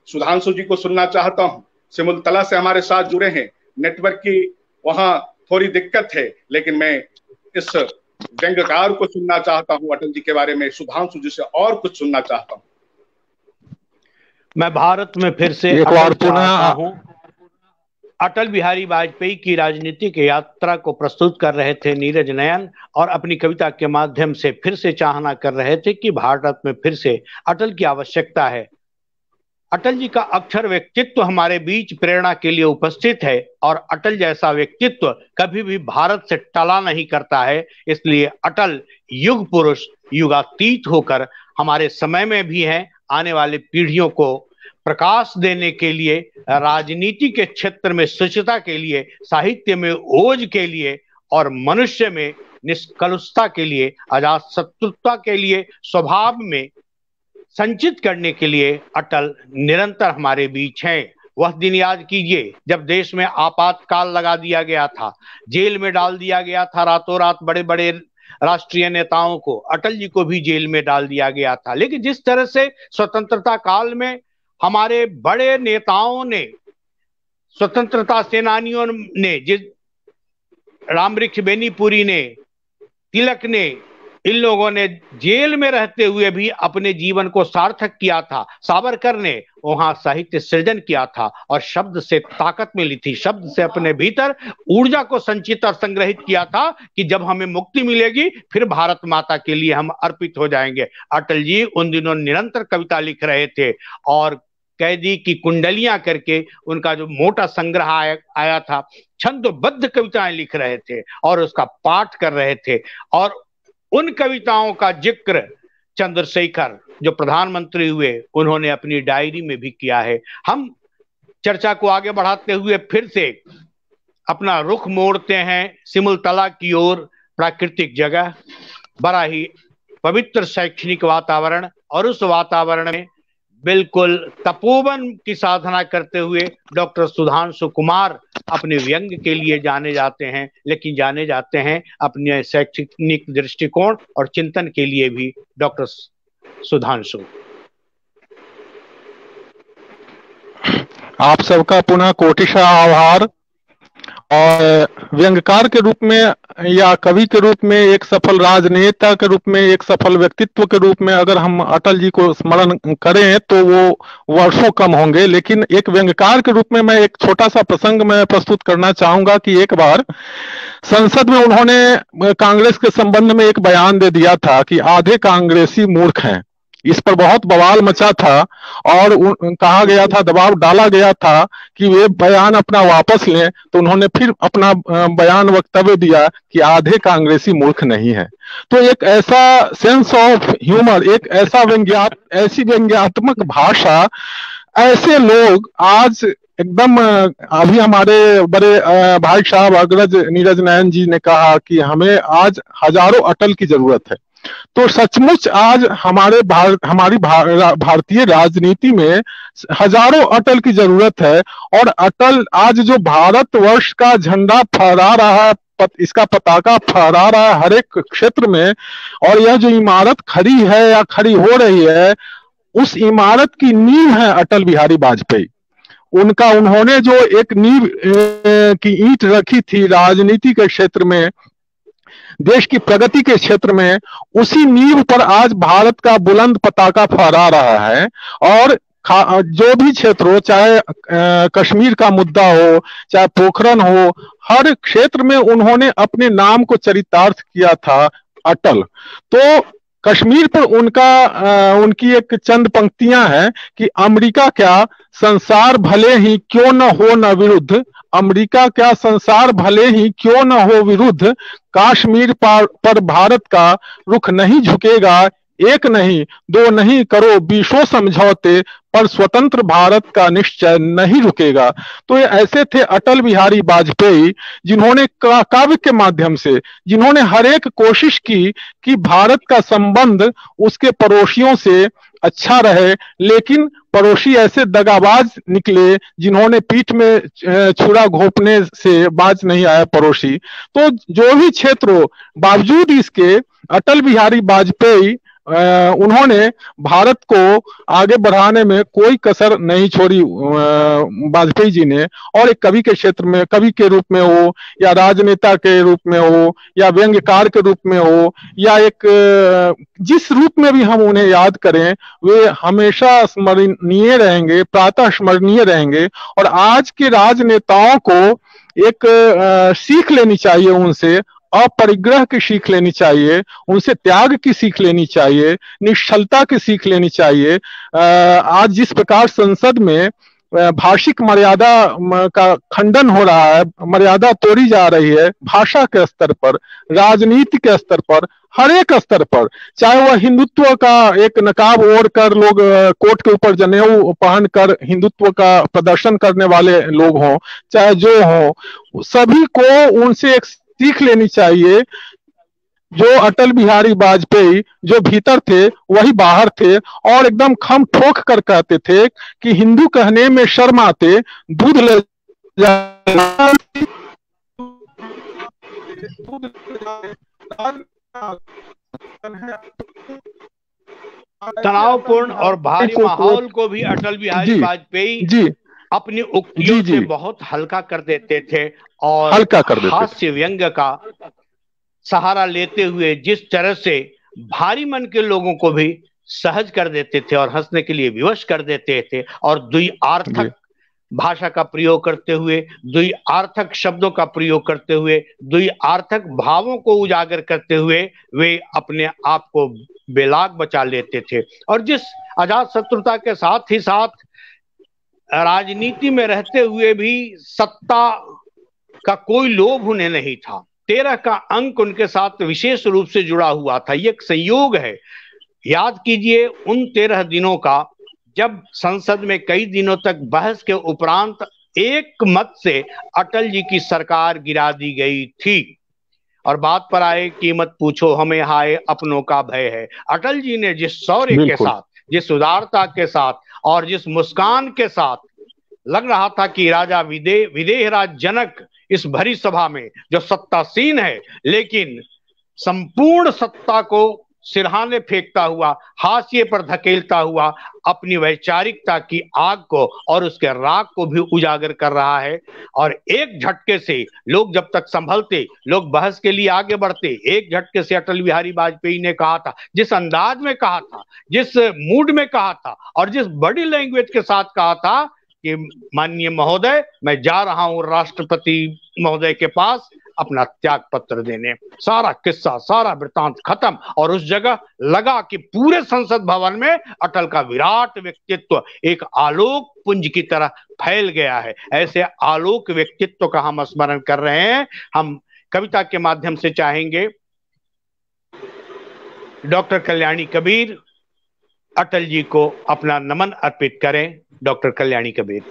सुधांशु जी को सुनना चाहता हूं, सिमुलतला से हमारे साथ जुड़े हैं। नेटवर्क की वहां थोड़ी दिक्कत है, लेकिन मैं इस व्यंग्यकार को सुनना चाहता हूं अटल जी के बारे में। सुधांशु जी से और कुछ सुनना चाहता हूं। मैं भारत में फिर से एक बार पुनः हूं। अटल बिहारी वाजपेयी की राजनीतिक यात्रा को प्रस्तुत कर रहे थे नीरज नयन, और अपनी कविता के माध्यम से फिर से चाहना कर रहे थे कि भारत में फिर से अटल की आवश्यकता है। अटल जी का अक्षर व्यक्तित्व हमारे बीच प्रेरणा के लिए उपस्थित है, और अटल जैसा व्यक्तित्व कभी भी भारत से टला नहीं करता है। इसलिए अटल युग पुरुष युगातीत होकर हमारे समय में भी हैं, आने वाली पीढ़ियों को प्रकाश देने के लिए, राजनीति के क्षेत्र में शुचिता के लिए, साहित्य में ओज के लिए, और मनुष्य में निष्कलुषता के लिए, अजातशत्रुता के लिए, स्वभाव में संचित करने के लिए अटल निरंतर हमारे बीच हैं। वह दिन याद कीजिए जब देश में आपातकाल लगा दिया गया था, जेल में डाल दिया गया था रातों रात बड़े बड़े राष्ट्रीय नेताओं को, अटल जी को भी जेल में डाल दिया गया था। लेकिन जिस तरह से स्वतंत्रता काल में हमारे बड़े नेताओं ने, स्वतंत्रता सेनानियों ने, जिस रामवृक्ष बेनीपुरी ने, तिलक ने, इन लोगों ने जेल में रहते हुए भी अपने जीवन को सार्थक किया था। सावरकर ने वहां साहित्य सृजन किया था और शब्द से ताकत मिली थी, शब्द से अपने भीतर ऊर्जा को संचित और संग्रहित किया था कि जब हमें मुक्ति मिलेगी फिर भारत माता के लिए हम अर्पित हो जाएंगे। अटल जी उन दिनों निरंतर कविता लिख रहे थे, और कैदी की कुंडलियां करके उनका जो मोटा संग्रह आया था, छंदोबद्ध कविताएं लिख रहे थे और उसका पाठ कर रहे थे। और उन कविताओं का जिक्र चंद्रशेखर जो प्रधानमंत्री हुए उन्होंने अपनी डायरी में भी किया है। हम चर्चा को आगे बढ़ाते हुए फिर से अपना रुख मोड़ते हैं सिमुलतला की ओर। प्राकृतिक जगह, बड़ा ही पवित्र शैक्षणिक वातावरण, और उस वातावरण में बिल्कुल तपोवन की साधना करते हुए डॉक्टर सुधांशु कुमार अपने व्यंग के लिए जाने जाते हैं, लेकिन जाने जाते हैं अपने शैक्षणिक दृष्टिकोण और चिंतन के लिए भी। डॉक्टर सुधांशु, आप सबका पुनः कोटिशा आभार। और व्यंग्यकार के रूप में या कवि के रूप में, एक सफल राजनेता के रूप में, एक सफल व्यक्तित्व के रूप में अगर हम अटल जी को स्मरण करें तो वो वर्षों कम होंगे। लेकिन एक व्यंग्यकार के रूप में मैं एक छोटा सा प्रसंग मैं प्रस्तुत करना चाहूंगा कि एक बार संसद में उन्होंने कांग्रेस के संबंध में एक बयान दे दिया था कि आधे कांग्रेसी मूर्ख हैं। इस पर बहुत बवाल मचा था और कहा गया था, दबाव डाला गया था कि वे बयान अपना वापस लें। तो उन्होंने फिर अपना बयान वक्तव्य दिया कि आधे कांग्रेसी मूर्ख नहीं है। तो एक ऐसा सेंस ऑफ ह्यूमर, एक ऐसा ऐसी व्यंग्यात्मक भाषा, ऐसे लोग आज एकदम, अभी हमारे बड़े भाई साहब अग्रज नीरज नयन जी ने कहा कि हमें आज हजारों अटल की जरूरत है। तो सचमुच आज हमारी भारतीय राजनीति में हजारों अटल की जरूरत है। और अटल आज जो भारतवर्ष का झंडा फहरा रहा है, इसका पताका फहरा रहा है हर एक क्षेत्र में, और यह जो इमारत खड़ी है या खड़ी हो रही है, उस इमारत की नींव है अटल बिहारी वाजपेयी। उन्होंने जो एक नींव की ईंट रखी थी राजनीति के क्षेत्र में, देश की प्रगति के क्षेत्र में, उसी नींव पर आज भारत का बुलंद पताका फहरा रहा है। और जो भी क्षेत्र हो, चाहे कश्मीर का मुद्दा हो, चाहे पोखरण हो, हर क्षेत्र में उन्होंने अपने नाम को चरितार्थ किया था अटल। तो कश्मीर पर उनकी एक चंद पंक्तियां हैं कि अमेरिका क्या संसार भले ही क्यों न हो न विरुद्ध, अमेरिका क्या संसार भले ही क्यों न हो विरुद्ध, कश्मीर पर भारत का रुख नहीं झुकेगा एक नहीं, दो नहीं, करो बीसों समझौते, पर स्वतंत्र भारत का निश्चय नहीं रुकेगा। तो ये ऐसे थे अटल बिहारी वाजपेयी, जिन्होंने काव्य के माध्यम से, जिन्होंने हर एक कोशिश की कि भारत का संबंध उसके पड़ोसियों से अच्छा रहे, लेकिन पड़ोसी ऐसे दगाबाज निकले जिन्होंने पीठ में छुरा घोंपने से बाज नहीं आया पड़ोसी। तो जो भी क्षेत्र हो, बावजूद इसके अटल बिहारी वाजपेयी उन्होंने भारत को आगे बढ़ाने में कोई कसर नहीं छोड़ी वाजपेयी जी ने। और एक कवि के क्षेत्र में, कवि के रूप में हो, या राजनेता के रूप में हो, या व्यंग्यकार के रूप में हो, या एक जिस रूप में भी हम उन्हें याद करें, वे हमेशा स्मरणीय रहेंगे, प्रातः स्मरणीय रहेंगे। और आज के राजनेताओं को एक सीख लेनी चाहिए उनसे, अपरिग्रह की सीख लेनी चाहिए उनसे, त्याग की सीख लेनी चाहिए, निश्चलता की सीख लेनी चाहिए। आज जिस प्रकार संसद में भाषिक मर्यादा का खंडन हो रहा है, मर्यादा तोड़ी जा रही है, भाषा के स्तर पर, राजनीति के स्तर पर, हर एक स्तर पर, चाहे वह हिंदुत्व का एक नकाब ओढ़ कर लोग कोट के ऊपर जनेऊ पहनकर हिंदुत्व का प्रदर्शन करने वाले लोग हों, चाहे जो हों, सभी को उनसे एक सीख लेनी चाहिए। जो अटल बिहारी वाजपेयी जो भीतर थे वही बाहर थे, और एकदम खम ठोक कर कहते थे कि हिंदू कहने में शर्म आते, दूध ले तनावपूर्ण और भारी माहौल को भी अटल बिहारी वाजपेयी अपनी उक्तियों से बहुत हल्का कर देते थे, और हास्य व्यंग्य का सहारा लेते हुए जिस तरह से भारी मन के लोगों को भी सहज कर देते थे और हंसने के लिए विवश कर देते थे, और द्व्यर्थक भाषा का प्रयोग करते हुए, द्व्यर्थक शब्दों का प्रयोग करते हुए, द्व्यर्थक भावों को उजागर करते हुए वे अपने आप को बेलाग बचा लेते थे। और जिस अजात शत्रुता के साथ ही साथ राजनीति में रहते हुए भी सत्ता का कोई लोभ उन्हें नहीं था, 13 का अंक उनके साथ विशेष रूप से जुड़ा हुआ था। ये एक संयोग है। याद कीजिए उन 13 दिनों का, जब संसद में कई दिनों तक बहस के उपरांत एक मत से अटल जी की सरकार गिरा दी गई थी। और बात पर आए कि मत पूछो हमें हाय अपनों का भय है, अटल जी ने जिस शौर्य के साथ, जिस उदारता के साथ और जिस मुस्कान के साथ, लग रहा था कि राजा विदेहराज जनक इस भरी सभा में जो सत्तासीन है, लेकिन संपूर्ण सत्ता को सिरहाने फेंकता हुआ, हाशिए पर धकेलता हुआ, अपनी वैचारिकता की आग को और उसके राग को भी उजागर कर रहा है। और एक झटके से लोग जब तक संभलते, लोग बहस के लिए आगे बढ़ते, एक झटके से अटल बिहारी वाजपेयी ने कहा था, जिस अंदाज में कहा था, जिस मूड में कहा था और जिस बॉडी लैंग्वेज के साथ कहा था कि माननीय महोदय मैं जा रहा हूं राष्ट्रपति महोदय के पास अपना त्याग पत्र देने, सारा किस्सा, सारा वृतांत खत्म। और उस जगह लगा कि पूरे संसद भवन में अटल का विराट व्यक्तित्व एक आलोक पुंज की तरह फैल गया है। ऐसे आलोक व्यक्तित्व का हम स्मरण कर रहे हैं। हम कविता के माध्यम से चाहेंगे डॉक्टर कल्याणी कबीर अटल जी को अपना नमन अर्पित करें। डॉक्टर कल्याणी कबीर।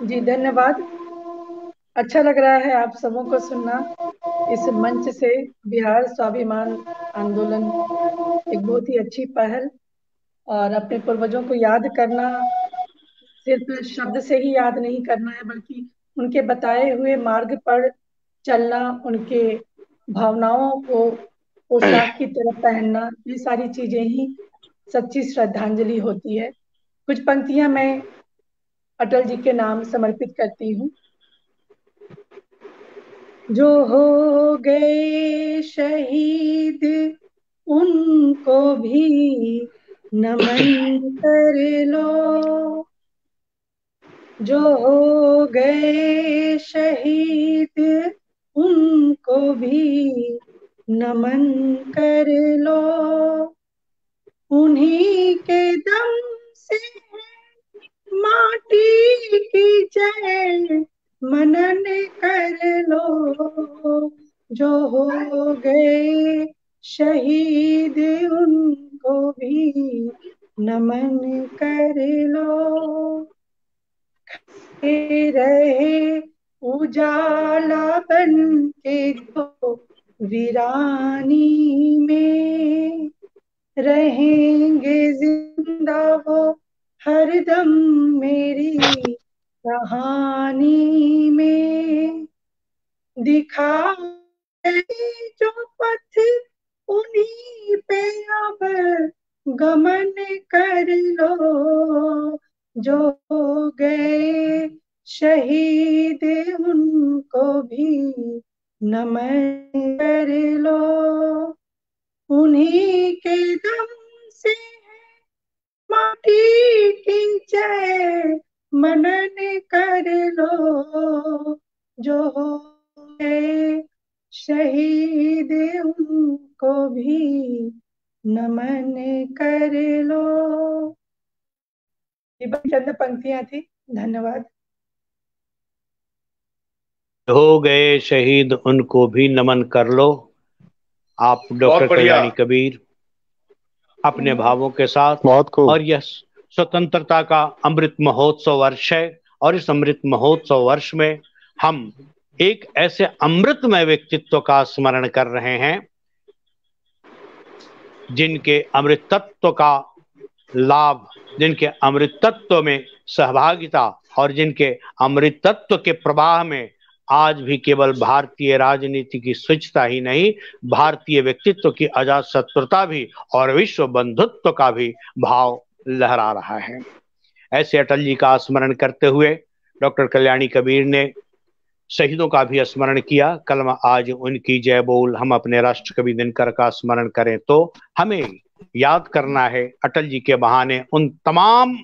जी धन्यवाद। अच्छा लग रहा है आप सबों को सुनना। इस मंच से बिहार स्वाभिमान आंदोलन एक बहुत ही अच्छी पहल, और अपने पूर्वजों को याद करना सिर्फ शब्द से ही याद नहीं करना है, बल्कि उनके बताए हुए मार्ग पर चलना, उनके भावनाओं को पोशाक की तरह पहनना, ये सारी चीजें ही सच्ची श्रद्धांजलि होती है। कुछ पंक्तियां मैं अटल जी के नाम समर्पित करती हूँ। जो हो गए शहीद उनको भी नमन कर लो, जो हो गए शहीद उनको भी नमन कर लो, उन्हीं के दम से माटी की जय मनन कर लो, जो हो गए शहीद उनको भी नमन कर लो। रहे उजाला बन के जो वीरानी में, रहेंगे जिंदा वो हरदम मेरी कहानी में। दिखा जो पथ उन्हीं पे अब गमन कर लो। जो हो गए शहीद उनको भी नमन कर लो। उन्हीं के दम से है माटी की जय, मनन कर लो। जो हो गए शहीद उनको भी नमन कर लो। ये चंद पंक्तियां थी। धन्यवाद। हो गए शहीद उनको भी नमन कर लो। आप डॉक्टर बहुत बढ़िया। कल्याणी कबीर अपने भावों के साथ, बहुत खूब। और यह स्वतंत्रता का अमृत महोत्सव वर्ष है, और इस अमृत महोत्सव वर्ष में हम एक ऐसे अमृतमय व्यक्तित्व का स्मरण कर रहे हैं जिनके अमृत तत्व का लाभ, जिनके अमृत तत्व में सहभागिता, और जिनके अमृत तत्व के प्रवाह में आज भी केवल भारतीय राजनीति की स्वच्छता ही नहीं, भारतीय व्यक्तित्व की अजात शत्रुता भी और विश्व बंधुत्व का भी भाव लहरा रहा है। ऐसे अटल जी का स्मरण करते हुए डॉक्टर कल्याणी कबीर ने शहीदों का भी स्मरण किया। कल आज उनकी जय बोल हम अपने राष्ट्र कवि दिनकर का स्मरण करें तो हमें याद करना है अटल जी के बहाने उन तमाम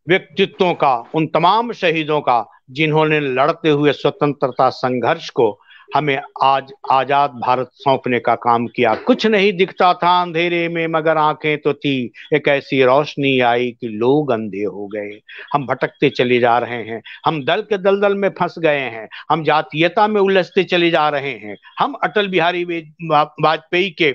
व्यक्तित्वों का, उन तमाम शहीदों का जिन्होंने लड़ते हुए स्वतंत्रता संघर्ष को हमें आज आजाद भारत सौंपने का काम किया। कुछ नहीं दिखता था अंधेरे में मगर आंखें तो थी, एक ऐसी रोशनी आई कि लोग अंधे हो गए। हम भटकते चले जा रहे हैं, हम दल के दलदल में फंस गए हैं, हम जातीयता में उलझते चले जा रहे हैं। हम अटल बिहारी वाजपेयी के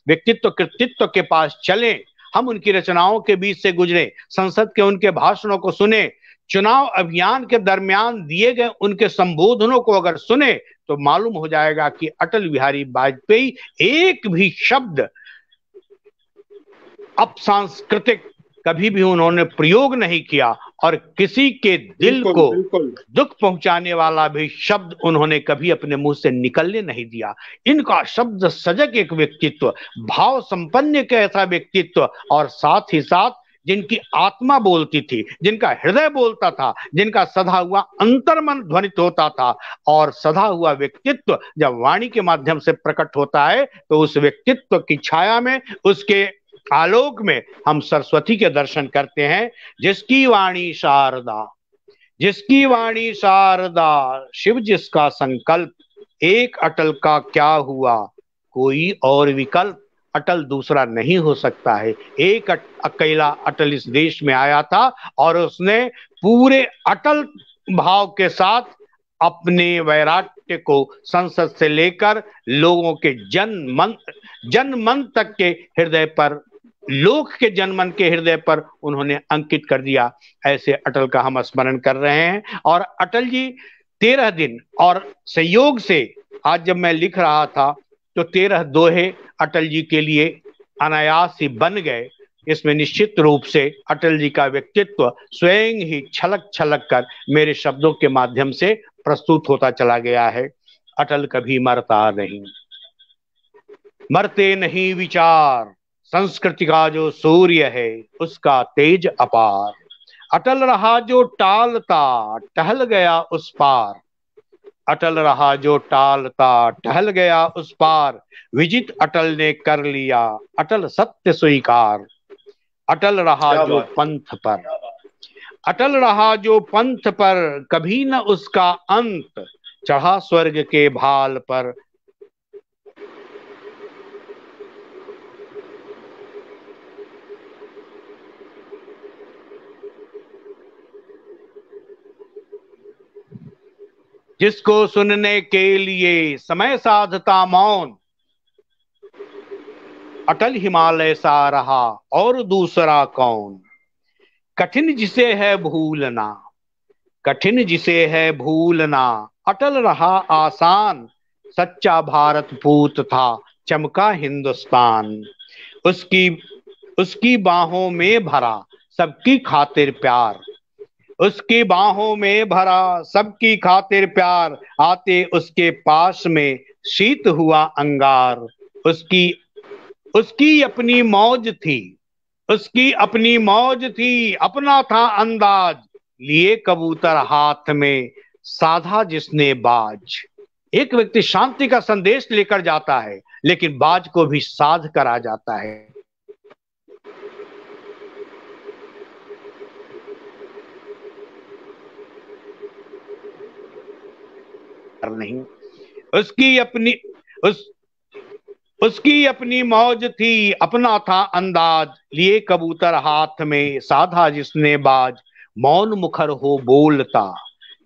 व्यक्तित्व कृतित्व के पास चलें, हम उनकी रचनाओं के बीच से गुजरे, संसद के उनके भाषणों को सुने, चुनाव अभियान के दरमियान दिए गए उनके संबोधनों को अगर सुने तो मालूम हो जाएगा कि अटल बिहारी वाजपेयी एक भी शब्द अपसांस्कृतिक कभी भी उन्होंने प्रयोग नहीं किया, और किसी के दिल को दुख पहुंचाने वाला भी शब्द उन्होंने कभी अपने मुंह से निकलने नहीं दिया। इनका शब्द सजग एक व्यक्तित्व, भाव संपन्न एक ऐसा व्यक्तित्व, और साथ ही साथ जिनकी आत्मा बोलती थी, जिनका हृदय बोलता था, जिनका सधा हुआ अंतर्मन ध्वनित होता था। और सधा हुआ व्यक्तित्व जब वाणी के माध्यम से प्रकट होता है तो उस व्यक्तित्व की छाया में, उसके आलोक में हम सरस्वती के दर्शन करते हैं। जिसकी वाणी शारदा, जिसकी वाणी शारदा, शिव जिसका संकल्प, एक अटल का क्या हुआ कोई और विकल्प, अटल दूसरा नहीं हो सकता है। एक अकेला अटल इस देश में आया था और उसने पूरे अटल भाव के साथ अपने वैराग्य को संसद से लेकर लोगों के जन मन तक के हृदय पर, लोक के जनमन के हृदय पर उन्होंने अंकित कर दिया। ऐसे अटल का हम स्मरण कर रहे हैं। और अटल जी 13 दिन, और संयोग से आज जब मैं लिख रहा था तो 13 दोहे अटल जी के लिए अनायास ही बन गए। इसमें निश्चित रूप से अटल जी का व्यक्तित्व स्वयं ही छलक छलक कर मेरे शब्दों के माध्यम से प्रस्तुत होता चला गया है। अटल कभी मरता नहीं, मरते नहीं विचार, संस्कृति का जो सूर्य है उसका तेज अपार, अटल रहा जो टालता टहल गया उस पार, अटल रहा जो टालता टहल गया उस पार, विजित अटल ने कर लिया अटल सत्य स्वीकार, अटल रहा जो पंथ पर, अटल रहा जो पंथ पर कभी न उसका अंत, चढ़ा स्वर्ग के भाल पर। जिसको सुनने के लिए समय साधता मौन, अटल हिमालय सा रहा और दूसरा कौन। कठिन जिसे है भूलना, कठिन जिसे है भूलना, अटल रहा आसान, सच्चा भारत पूत था, चमका हिंदुस्तान। उसकी उसकी बाहों में भरा सबकी खातिर प्यार, उसकी बाहों में भरा सबकी खातिर प्यार, आते उसके पास में शीत हुआ अंगार। उसकी उसकी अपनी मौज थी, उसकी अपनी मौज थी, अपना था अंदाज, लिए कबूतर हाथ में साधा जिसने बाज। एक व्यक्ति शांति का संदेश लेकर जाता है, लेकिन बाज को भी साध कर आ जाता है। नहीं, उसकी अपनी उसकी अपनी मौज थी, अपना था अंदाज, लिए कबूतर हाथ में साधा जिसने बाज। मौन मुखर हो बोलता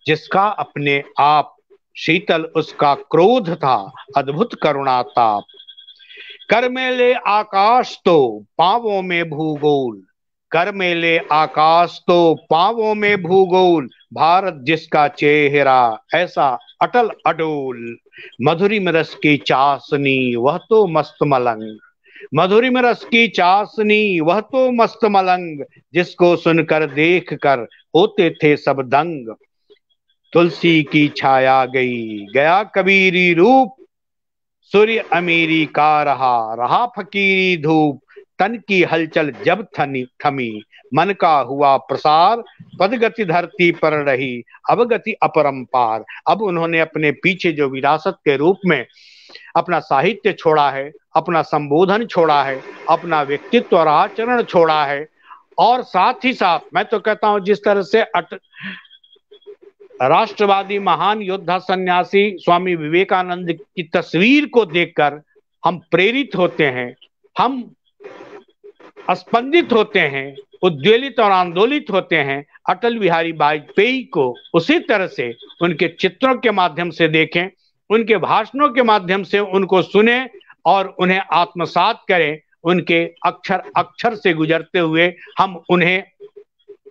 जिसका अपने आप, शीतल उसका क्रोध था, अद्भुत करुणा ताप। कर मेले आकाश तो पांवों में भूगोल, कर मेले आकाश तो पांवों में भूगोल, भारत जिसका चेहरा ऐसा अटल अडोल। मधुरी में रस की चाशनी वह तो मस्त मलंग, मधुरी में रस की चाशनी वह तो मस्त मलंग, जिसको सुनकर देख कर होते थे सब दंग। तुलसी की छाया गई गया कबीरी रूप, सूर्य अमीरी का रहा रहा फकीरी धूप। तन की हलचल जब थमी मन का हुआ प्रसार, पदगति धरती पर रही अब गति अपरंपार। अब उन्होंने अपने पीछे जो विरासत के रूप में अपना साहित्य छोड़ा है, अपना संबोधन छोड़ा है, अपना व्यक्तित्व और आचरण छोड़ा है, और साथ ही साथ मैं तो कहता हूं जिस तरह से राष्ट्रवादी महान योद्धा सन्यासी स्वामी विवेकानंद की तस्वीर को देखकर हम प्रेरित होते हैं, हम स्पंदित होते हैं, उद्वेलित और आंदोलित होते हैं। अटल बिहारी वाजपेयी को उसी तरह से उनके चित्रों के माध्यम से देखें, उनके भाषणों के माध्यम से उनको सुने और उन्हें आत्मसात करें। उनके अक्षर अक्षर से गुजरते हुए हम उन्हें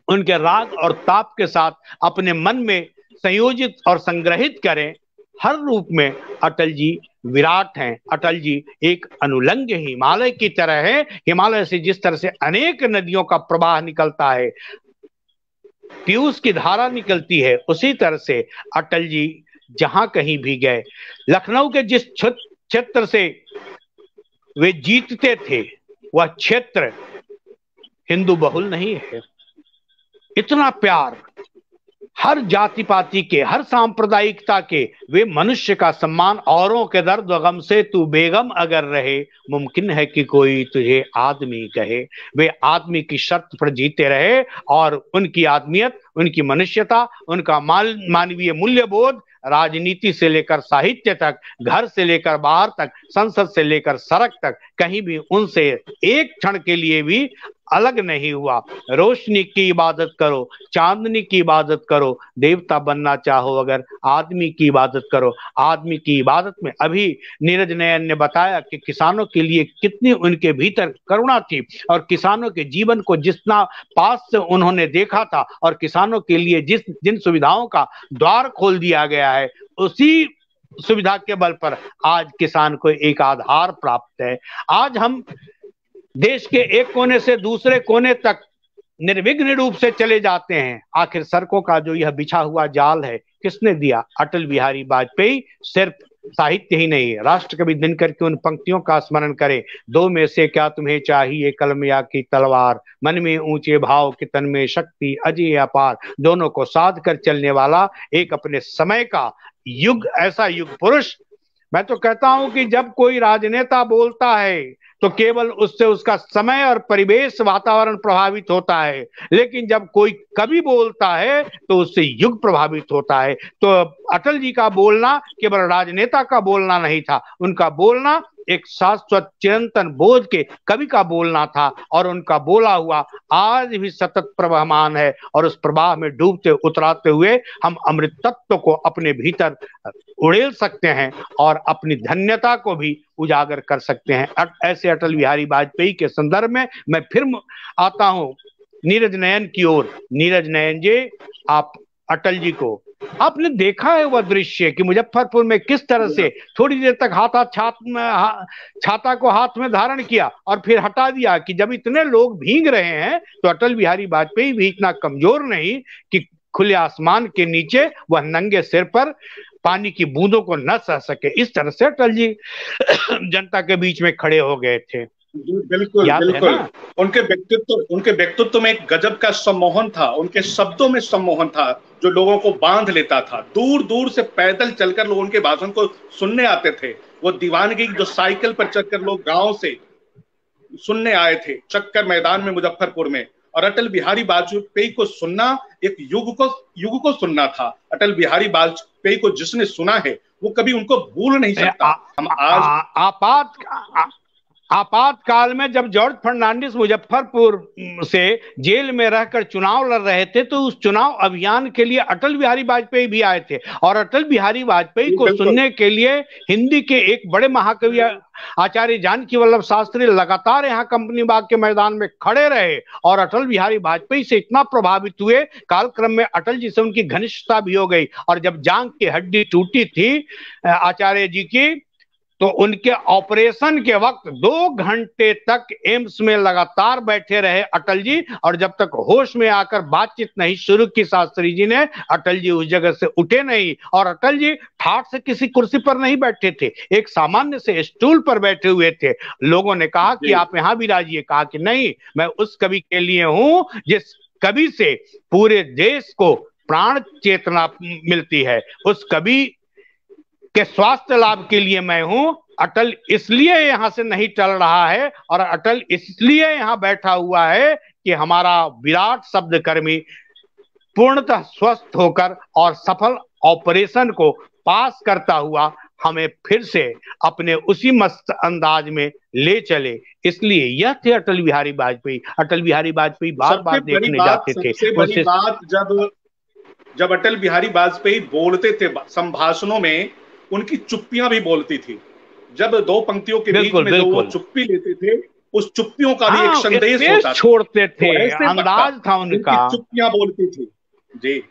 उनके राग और ताप के साथ अपने मन में संयोजित और संग्रहित करें। हर रूप में अटल जी विराट हैं। अटल जी एक अनुलंघ हिमालय की तरह है। हिमालय से जिस तरह से अनेक नदियों का प्रवाह निकलता है, पीयूष की धारा निकलती है, उसी तरह से अटल जी जहां कहीं भी गए, लखनऊ के जिस क्षेत्र से वे जीतते थे वह क्षेत्र हिंदू बहुल नहीं है। इतना प्यार हर जाति पाति के, हर सांप्रदायिकता के, वे मनुष्य का सम्मान, औरों के दर्द व गम से तू बेगम अगर रहे, मुमकिन है कि कोई तुझे आदमी कहे। वे आदमी की शर्त पर जीते रहे और उनकी आदमियत, उनकी मनुष्यता, उनका मानवीय मूल्यबोध राजनीति से लेकर साहित्य तक, घर से लेकर बाहर तक, संसद से लेकर सड़क तक, कहीं भी उनसे एक क्षण के लिए भी अलग नहीं हुआ। रोशनी की इबादत करो, चांदनी की इबादत करो, देवता बनना चाहो अगर आदमी की इबादत करो। आदमी की इबादत में अभी नीरज नयन ने बताया कि किसानों के लिए कितनी उनके भीतर करुणा थी और किसानों के जीवन को जितना पास से उन्होंने देखा था और किसानों के लिए जिन सुविधाओं का द्वार खोल दिया गया है, उसी सुविधा के बल पर आज किसान को एक आधार प्राप्त है। आज हम देश के एक कोने से दूसरे कोने तक निर्विघ्न रूप से चले जाते हैं। आखिर सड़कों का जो यह बिछा हुआ जाल है किसने दिया? अटल बिहारी वाजपेयी। सिर्फ साहित्य ही नहीं, राष्ट्र कवि दिनकर की उन पंक्तियों का स्मरण करें, दो में से क्या तुम्हें चाहिए, कलम या की तलवार, मन में ऊंचे भाव कि तन में शक्ति अजय अपार। दोनों को साध कर चलने वाला एक अपने समय का युग, ऐसा युग पुरुष। मैं तो कहता हूं कि जब कोई राजनेता बोलता है तो केवल उससे उसका समय और परिवेश, वातावरण प्रभावित होता है, लेकिन जब कोई कवि बोलता है तो उससे युग प्रभावित होता है। तो अटल जी का बोलना केवल राजनेता का बोलना नहीं था, उनका बोलना एक शाश्वत चिरंतन बोध के कवि का बोलना था, और उनका बोला हुआ आज भी सतत प्रवहमान है, और उस प्रवाह में डूबते उतराते हुए हम अमृत तत्व को अपने भीतर उड़ेल सकते हैं और अपनी धन्यता को भी उजागर कर सकते हैं। ऐसे अटल बिहारी वाजपेयी के संदर्भ में मैं फिर आता हूं नीरज नयन की ओर। नीरज नयन जी, आप अटल जी को आपने देखा है वह दृश्य कि मुजफ्फरपुर में किस तरह से थोड़ी देर तक छाता को हाथ में धारण किया और फिर हटा दिया, कि जब इतने लोग भीग रहे हैं तो अटल बिहारी वाजपेयी भी इतना कमजोर नहीं कि खुले आसमान के नीचे वह नंगे सिर पर पानी की बूंदों को न सह सके। इस तरह से अटल जी जनता के बीच में खड़े हो गए थे। बिल्कुल बिल्कुल। उनके व्यक्तित्व में एक गजब का सम्मोहन था, उनके शब्दों में सम्मोहन था जो लोगों को बांध लेता था। दूर दूर से पैदल चलकर लोग उनके भाषण को सुनने आते थे। वो दीवानगी जो साइकिल पर चढ़कर लोग गांव से सुनने आए थे चक्कर मैदान में मुजफ्फरपुर में, और अटल बिहारी वाजपेयी को सुनना एक युग को सुनना था। अटल बिहारी वाजपेयी को जिसने सुना है वो कभी उनको भूल नहीं सकता। हम आज आपातकाल में जब जॉर्ज फर्नांडिस मुजफ्फरपुर से जेल में रहकर चुनाव लड़ रहे थे तो उस चुनाव अभियान के लिए अटल बिहारी वाजपेयी भी आए थे, और अटल बिहारी वाजपेयी को सुनने के लिए हिंदी के एक बड़े महाकवि आचार्य जानकी वल्लभ शास्त्री लगातार यहाँ कंपनी बाग के मैदान में खड़े रहे और अटल बिहारी वाजपेयी से इतना प्रभावित हुए, कालक्रम में अटल जी से उनकी घनिष्ठता भी हो गई। और जब जांघ की हड्डी टूटी थी आचार्य जी की, तो उनके ऑपरेशन के वक्त 2 घंटे तक एम्स में लगातार बैठे रहे अटल जी, और जब तक होश में आकर बातचीत नहीं शुरू की शास्त्री जी ने, अटल जी उस जगह से उठे नहीं। और अटल जी ठाठ से किसी कुर्सी पर नहीं बैठे थे, एक सामान्य से स्टूल पर बैठे हुए थे। लोगों ने कहा कि आप यहाँ विराजिए, कहा कि नहीं, मैं उस कवि के लिए हूं जिस कवि से पूरे देश को प्राण चेतना मिलती है, उस कवि के स्वास्थ्य लाभ के लिए मैं हूं। अटल इसलिए यहां से नहीं टल रहा है, और अटल इसलिए यहां बैठा हुआ है कि हमारा विराट शब्दकर्मी पूर्णतः स्वस्थ होकर और सफल ऑपरेशन को पास करता हुआ हमें फिर से अपने उसी मस्त अंदाज में ले चले। इसलिए यह थे अटल बिहारी वाजपेयी। अटल बिहारी वाजपेयी बार बार देखने जाते थे। सबसे बड़ी बात, जब अटल बिहारी वाजपेयी बोलते थे संभाषणों में, उनकी चुप्पियां भी बोलती थी। जब 2 पंक्तियों के बीच में जो वो चुप्पी लेते थे, उस चुप्पियों का भी एक संदेश होता था, छोड़ते थे, तो अंदाज था उनका, चुप्पियां बोलती थी जी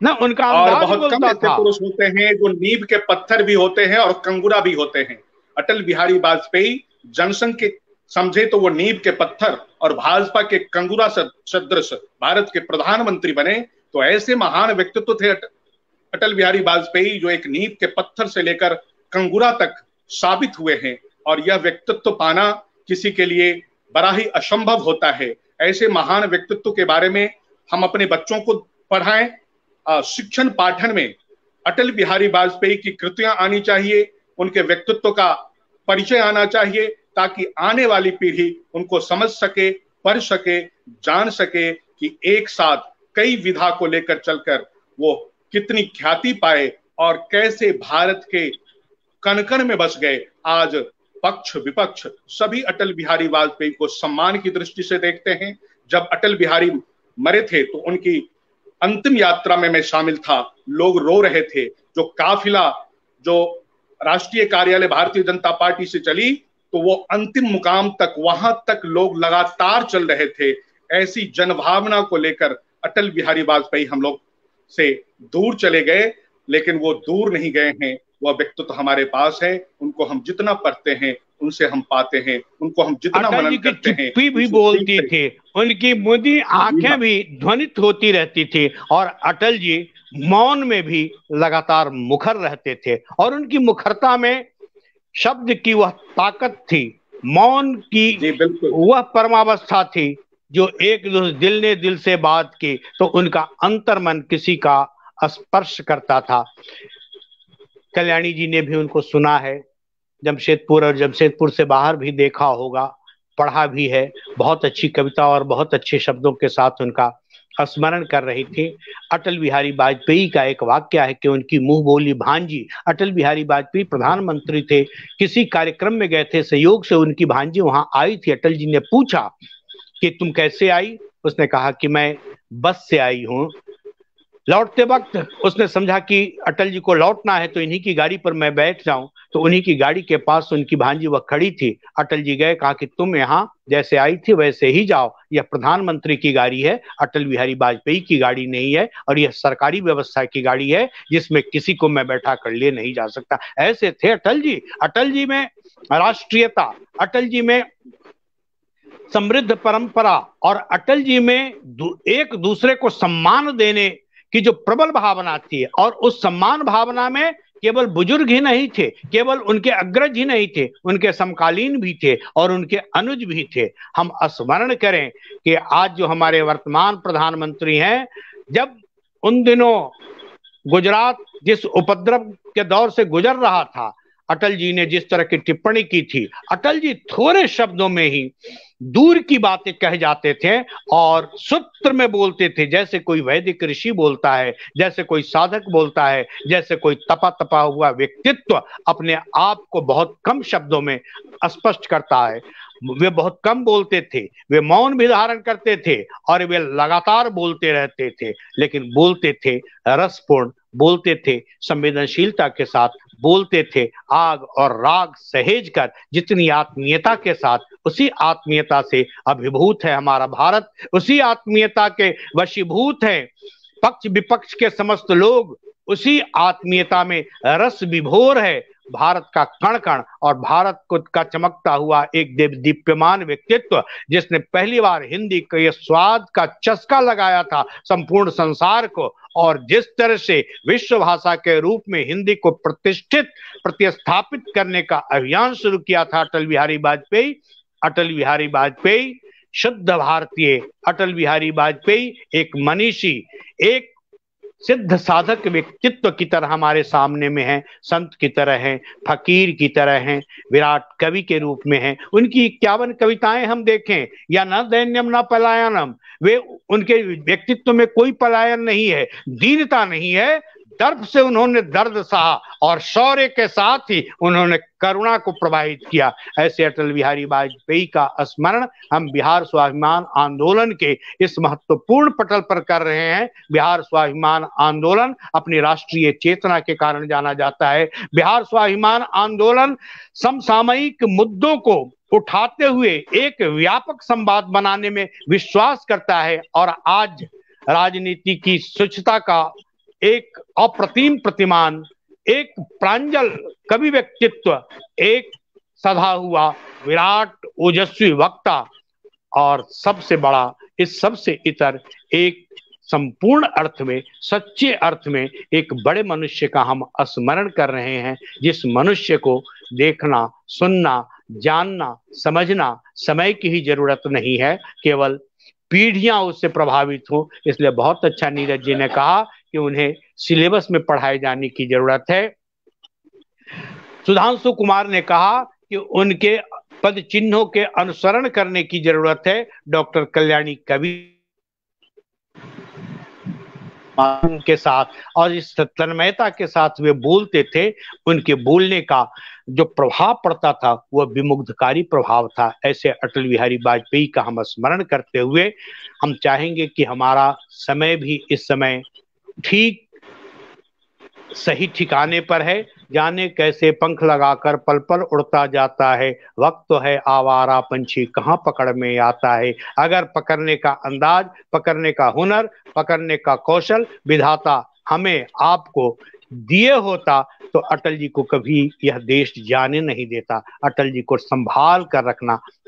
ना, उनका और बहुत कम ऐसे पुरुष होते हैं जो नींव के पत्थर भी होते हैं और कंगुरा भी होते हैं। अटल बिहारी वाजपेयी जनसंघ के समझे तो वो नींव के पत्थर और भाजपा के कंगुरा सदृश भारत के प्रधानमंत्री बने। तो ऐसे महान व्यक्तित्व थे अटल बिहारी वाजपेयी जो एक नींव के पत्थर से लेकर कंगुरा तक साबित हुए हैं, और यह व्यक्तित्व पाना किसी के लिए बड़ा ही असंभव होता है। ऐसे महान व्यक्तित्व के बारे में हम अपने बच्चों को पढ़ाएं। शिक्षण पाठन में अटल बिहारी वाजपेयी की कृतियां आनी चाहिए, उनके व्यक्तित्व का परिचय आना चाहिए, ताकि आने वाली पीढ़ी उनको समझ सके, पढ़ सके, जान सके कि एक साथ कई विधा को लेकर चलकर वो कितनी ख्याति पाए और कैसे भारत के कण कण में बस गए। आज पक्ष विपक्ष सभी अटल बिहारी वाजपेयी को सम्मान की दृष्टि से देखते हैं। जब अटल बिहारी मरे थे तो उनकी अंतिम यात्रा में मैं शामिल था, लोग रो रहे थे। जो काफिला जो राष्ट्रीय कार्यालय भारतीय जनता पार्टी से चली, तो वो अंतिम मुकाम तक, वहां तक लोग लगातार चल रहे थे। ऐसी जनभावना को लेकर अटल बिहारी वाजपेयी हम लोग से दूर चले गए, लेकिन वो दूर नहीं गए हैं, वह व्यक्तित्व हमारे पास है। उनको हम जितना पढ़ते हैं उनसे हम पाते हैं, उनको हम जितना मनन करते हैं। चुप्पी भी बोलती थी, उनकी मुदी आंखें भी ध्वनित होती रहती थी, और अटल जी मौन में भी लगातार मुखर रहते थे, और उनकी मुखरता में शब्द की वह ताकत थी, मौन की वह परमावस्था थी, जो एक दिल ने दिल से बात की तो उनका अंतर्मन किसी का स्पर्श करता था। कल्याणी जी ने भी उनको सुना है, जमशेदपुर और जमशेदपुर से बाहर भी देखा होगा, पढ़ा भी है। बहुत अच्छी कविता और बहुत अच्छे शब्दों के साथ उनका स्मरण कर रही थी। अटल बिहारी वाजपेयी का एक वाक्य है कि उनकी मुंह बोली भांजी, अटल बिहारी वाजपेयी प्रधानमंत्री थे, किसी कार्यक्रम में गए थे, संयोग से उनकी भांजी वहां आई थी। अटल जी ने पूछा कि तुम कैसे आई? उसने कहा कि मैं बस से आई हूं। लौटते वक्त उसने समझा कि अटल जी को लौटना है तो इन्हीं की गाड़ी पर मैं बैठ जाऊं, तो उन्हीं की गाड़ी के पास उनकी भांजी वह खड़ी थी। अटल जी गए, कहा कि तुम यहाँ जैसे आई थी वैसे ही जाओ, यह प्रधानमंत्री की गाड़ी है, अटल बिहारी वाजपेयी की गाड़ी नहीं है, और यह सरकारी व्यवस्था की गाड़ी है जिसमें किसी को मैं बैठा कर ले नहीं जा सकता। ऐसे थे अटल जी। अटल जी में राष्ट्रीयता, अटल जी में समृद्ध परंपरा, और अटल जी में एक दूसरे को सम्मान देने की जो प्रबल भावना थी, और उस सम्मान भावना में केवल बुजुर्ग ही नहीं थे, केवल उनके अग्रज ही नहीं थे, उनके समकालीन भी थे और उनके अनुज भी थे। हम स्मरण करें कि आज जो हमारे वर्तमान प्रधानमंत्री हैं, जब उन दिनों गुजरात जिस उपद्रव के दौर से गुजर रहा था, अटल जी ने जिस तरह की टिप्पणी की थी, अटल जी थोड़े शब्दों में ही दूर की बातें कह जाते थे और सूत्र में बोलते थे, जैसे कोई वैदिक ऋषि बोलता है, जैसे कोई साधक बोलता है, जैसे कोई तपा तपा हुआ व्यक्तित्व अपने आप को बहुत कम शब्दों में स्पष्ट करता है। वे बहुत कम बोलते थे, वे मौन भी धारण करते थे और वे लगातार बोलते रहते थे, लेकिन बोलते थे रसपूर्ण, बोलते थे संवेदनशीलता के साथ, बोलते थे आग और राग सहेज कर, जितनी आत्मीयता के साथ। उसी आत्मीयता से अभिभूत है हमारा भारत, उसी आत्मीयता के वशीभूत है पक्ष विपक्ष के समस्त लोग, उसी आत्मीयता में रस विभोर है भारत का कण कण, और भारत को का चमकता हुआ एक दीप्यमान व्यक्तित्व, जिसने पहली बार हिंदी के स्वाद का चस्का लगाया था संपूर्ण संसार को, और जिस तरह से विश्व भाषा के रूप में हिंदी को प्रतिस्थापित करने का अभियान शुरू किया था अटल बिहारी वाजपेयी। अटल बिहारी वाजपेयी शुद्ध भारतीय, अटल बिहारी वाजपेयी एक मनीषी, एक सिद्ध साधक व्यक्तित्व की तरह हमारे सामने में है, संत की तरह है, फकीर की तरह हैं, विराट कवि के रूप में हैं। उनकी 51 कविताएं हम देखें, या न दैन्यम न पलायनम, वे उनके व्यक्तित्व में कोई पलायन नहीं है, दीनता नहीं है, दर्द से उन्होंने दर्द सहा और शौर्य के साथ ही उन्होंने करुणा को प्रवाहित किया। ऐसे अटल बिहारी वाजपेयी का स्मरण हम बिहार स्वाभिमान आंदोलन के इस महत्वपूर्ण पटल पर कर रहे हैं। बिहार स्वाभिमान आंदोलन अपनी राष्ट्रीय चेतना के कारण जाना जाता है। बिहार स्वाभिमान आंदोलन समसामयिक मुद्दों को उठाते हुए एक व्यापक संवाद बनाने में विश्वास करता है, और आज राजनीति की स्वच्छता का एक अप्रतिम प्रतिमान, एक प्रांजल कवि व्यक्तित्व, एक सधा हुआ विराट ओजस्वी वक्ता, और सबसे बड़ा, इस सबसे इतर एक संपूर्ण अर्थ में, सच्चे अर्थ में एक बड़े मनुष्य का हम स्मरण कर रहे हैं, जिस मनुष्य को देखना, सुनना, जानना, समझना समय की ही जरूरत नहीं है, केवल पीढ़ियां उससे प्रभावित हो। इसलिए बहुत अच्छा नीरज जी ने कहा कि उन्हें सिलेबस में पढ़ाए जाने की जरूरत है। सुधांशु कुमार ने कहा कि उनके पद चिन्हों के अनुसरण करने की जरूरत है। डॉक्टर कल्याणी कवि के साथ और इस तन्मयता के साथ वे बोलते थे, उनके बोलने का जो प्रभाव पड़ता था वह विमुग्धकारी प्रभाव था। ऐसे अटल बिहारी वाजपेयी का हम स्मरण करते हुए हम चाहेंगे कि हमारा समय भी इस समय ठीक सही ठिकाने पर है। जाने कैसे पंख लगाकर पल पल उड़ता जाता है, वक्त तो है आवारा पंछी कहाँ पकड़ में आता है। अगर पकड़ने का अंदाज, पकड़ने का हुनर, पकड़ने का कौशल विधाता हमें आपको दिए होता तो अटल जी को कभी यह देश जाने नहीं देता। अटल जी को संभाल कर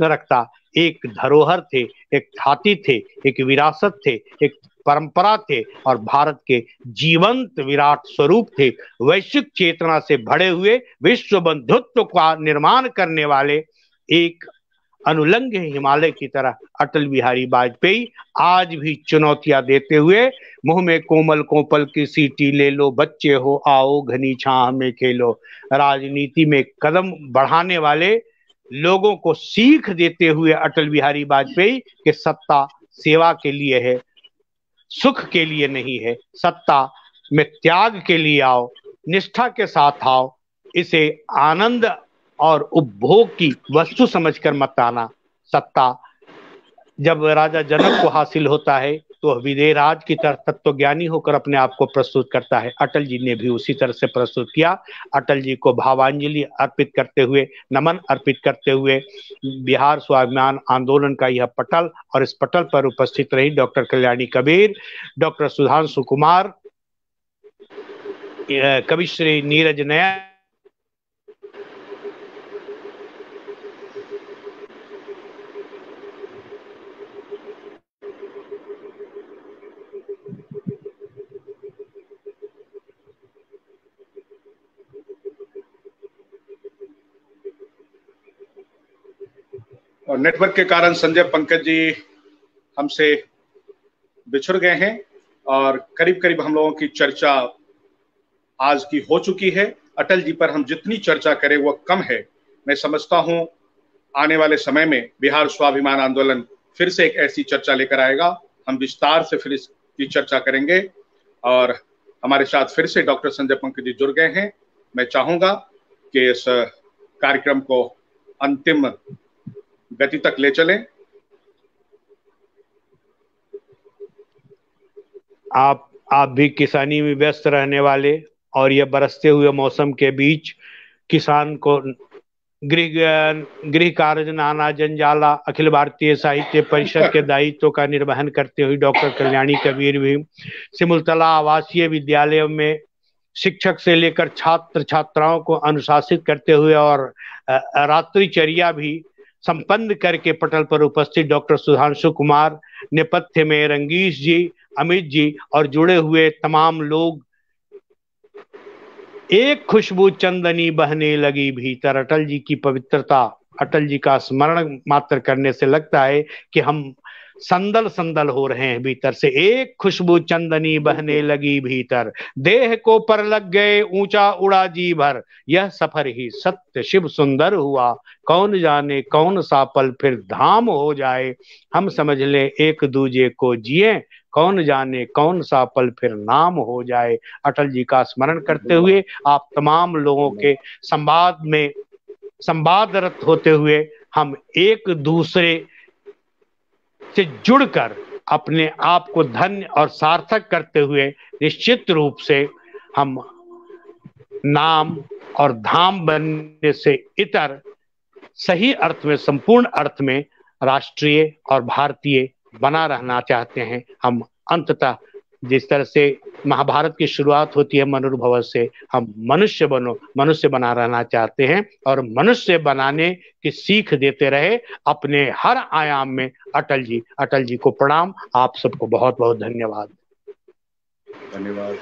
रखता। एक धरोहर थे, एक छाती थे, एक विरासत थे, एक परंपरा थे, और भारत के जीवंत विराट स्वरूप थे। वैश्विक चेतना से भरे हुए विश्व बंधुत्व का निर्माण करने वाले एक अनुलंघ्य हिमालय की तरह अटल बिहारी वाजपेयी आज भी चुनौतियां देते हुए, मुंह में कोमल कोपल की सीटी ले लो, बच्चे हो आओ घनी छांव में खेलो, राजनीति में कदम बढ़ाने वाले लोगों को सीख देते हुए अटल बिहारी वाजपेयी के सत्ता सेवा के लिए है, सुख के लिए नहीं है, सत्ता में त्याग के लिए आओ, निष्ठा के साथ आओ, इसे आनंद और उपभोग की वस्तु समझकर मत आना। सत्ता जब राजा जनक को हासिल होता है तो विदेहराज की तरह तत्वज्ञानी होकर अपने आप को प्रस्तुत करता है। अटल जी ने भी उसी तरह से प्रस्तुत किया। अटल जी को भावांजलि अर्पित करते हुए, नमन अर्पित करते हुए बिहार स्वाभिमान आंदोलन का यह पटल, और इस पटल पर उपस्थित रही डॉक्टर कल्याणी कबीर, डॉक्टर सुधांशु कुमार, कविश्री नीरज नयन, और नेटवर्क के कारण संजय पंकज जी हमसे बिछुड़ गए हैं और करीब करीब हम लोगों की चर्चा आज की हो चुकी है। अटल जी पर हम जितनी चर्चा करें वो कम है। मैं समझता हूं आने वाले समय में बिहार स्वाभिमान आंदोलन फिर से एक ऐसी चर्चा लेकर आएगा। हम विस्तार से फिर इसकी चर्चा करेंगे और हमारे साथ फिर से डॉक्टर संजय पंकज जी जुड़ गए हैं। मैं चाहूंगा कि इस कार्यक्रम को अंतिम गति तक ले चलें। आप भी किसानी में व्यस्त रहने वाले और यह बरसते हुए मौसम के बीच किसान को गृह कार्य नाना जंजाला अखिल भारतीय साहित्य परिषद के दायित्व का निर्वहन करते हुए डॉक्टर कल्याणी कबीर भी सिमुलतला आवासीय विद्यालयों में शिक्षक से लेकर छात्र छात्राओं को अनुशासित करते हुए और रात्रिचर्या भी संपन्न करके पटल पर उपस्थित डॉक्टर सुधांशु कुमार, नेपथ्य में रंगीश जी, अमित जी और जुड़े हुए तमाम लोग, एक खुशबू चंदनी बहने लगी भीतर। अटल जी की पवित्रता, अटल जी का स्मरण मात्र करने से लगता है कि हम संदल संदल हो रहे हैं भीतर से। एक खुशबू चंदनी बहने लगी भीतर, देह को पर लग गए ऊंचा उड़ा जी भर, यह सफर ही सत्य शिव सुंदर हुआ, कौन जाने कौन सा पल फिर धाम हो जाए, हम समझ ले एक दूजे को जिए, कौन जाने कौन सा पल फिर नाम हो जाए। अटल जी का स्मरण करते हुए आप तमाम लोगों के संवादरत होते हुए हम एक दूसरे से जुड़कर अपने आप को धन्य और सार्थक करते हुए निश्चित रूप से हम नाम और धाम बनने से इतर सही अर्थ में, संपूर्ण अर्थ में राष्ट्रीय और भारतीय बना रहना चाहते हैं। हम अंततः जिस तरह से महाभारत की शुरुआत होती है मनुर्भव से, हम मनुष्य बना रहना चाहते हैं और मनुष्य बनाने की सीख देते रहे अपने हर आयाम में। अटल जी को प्रणाम। आप सबको बहुत बहुत धन्यवाद। धन्यवाद।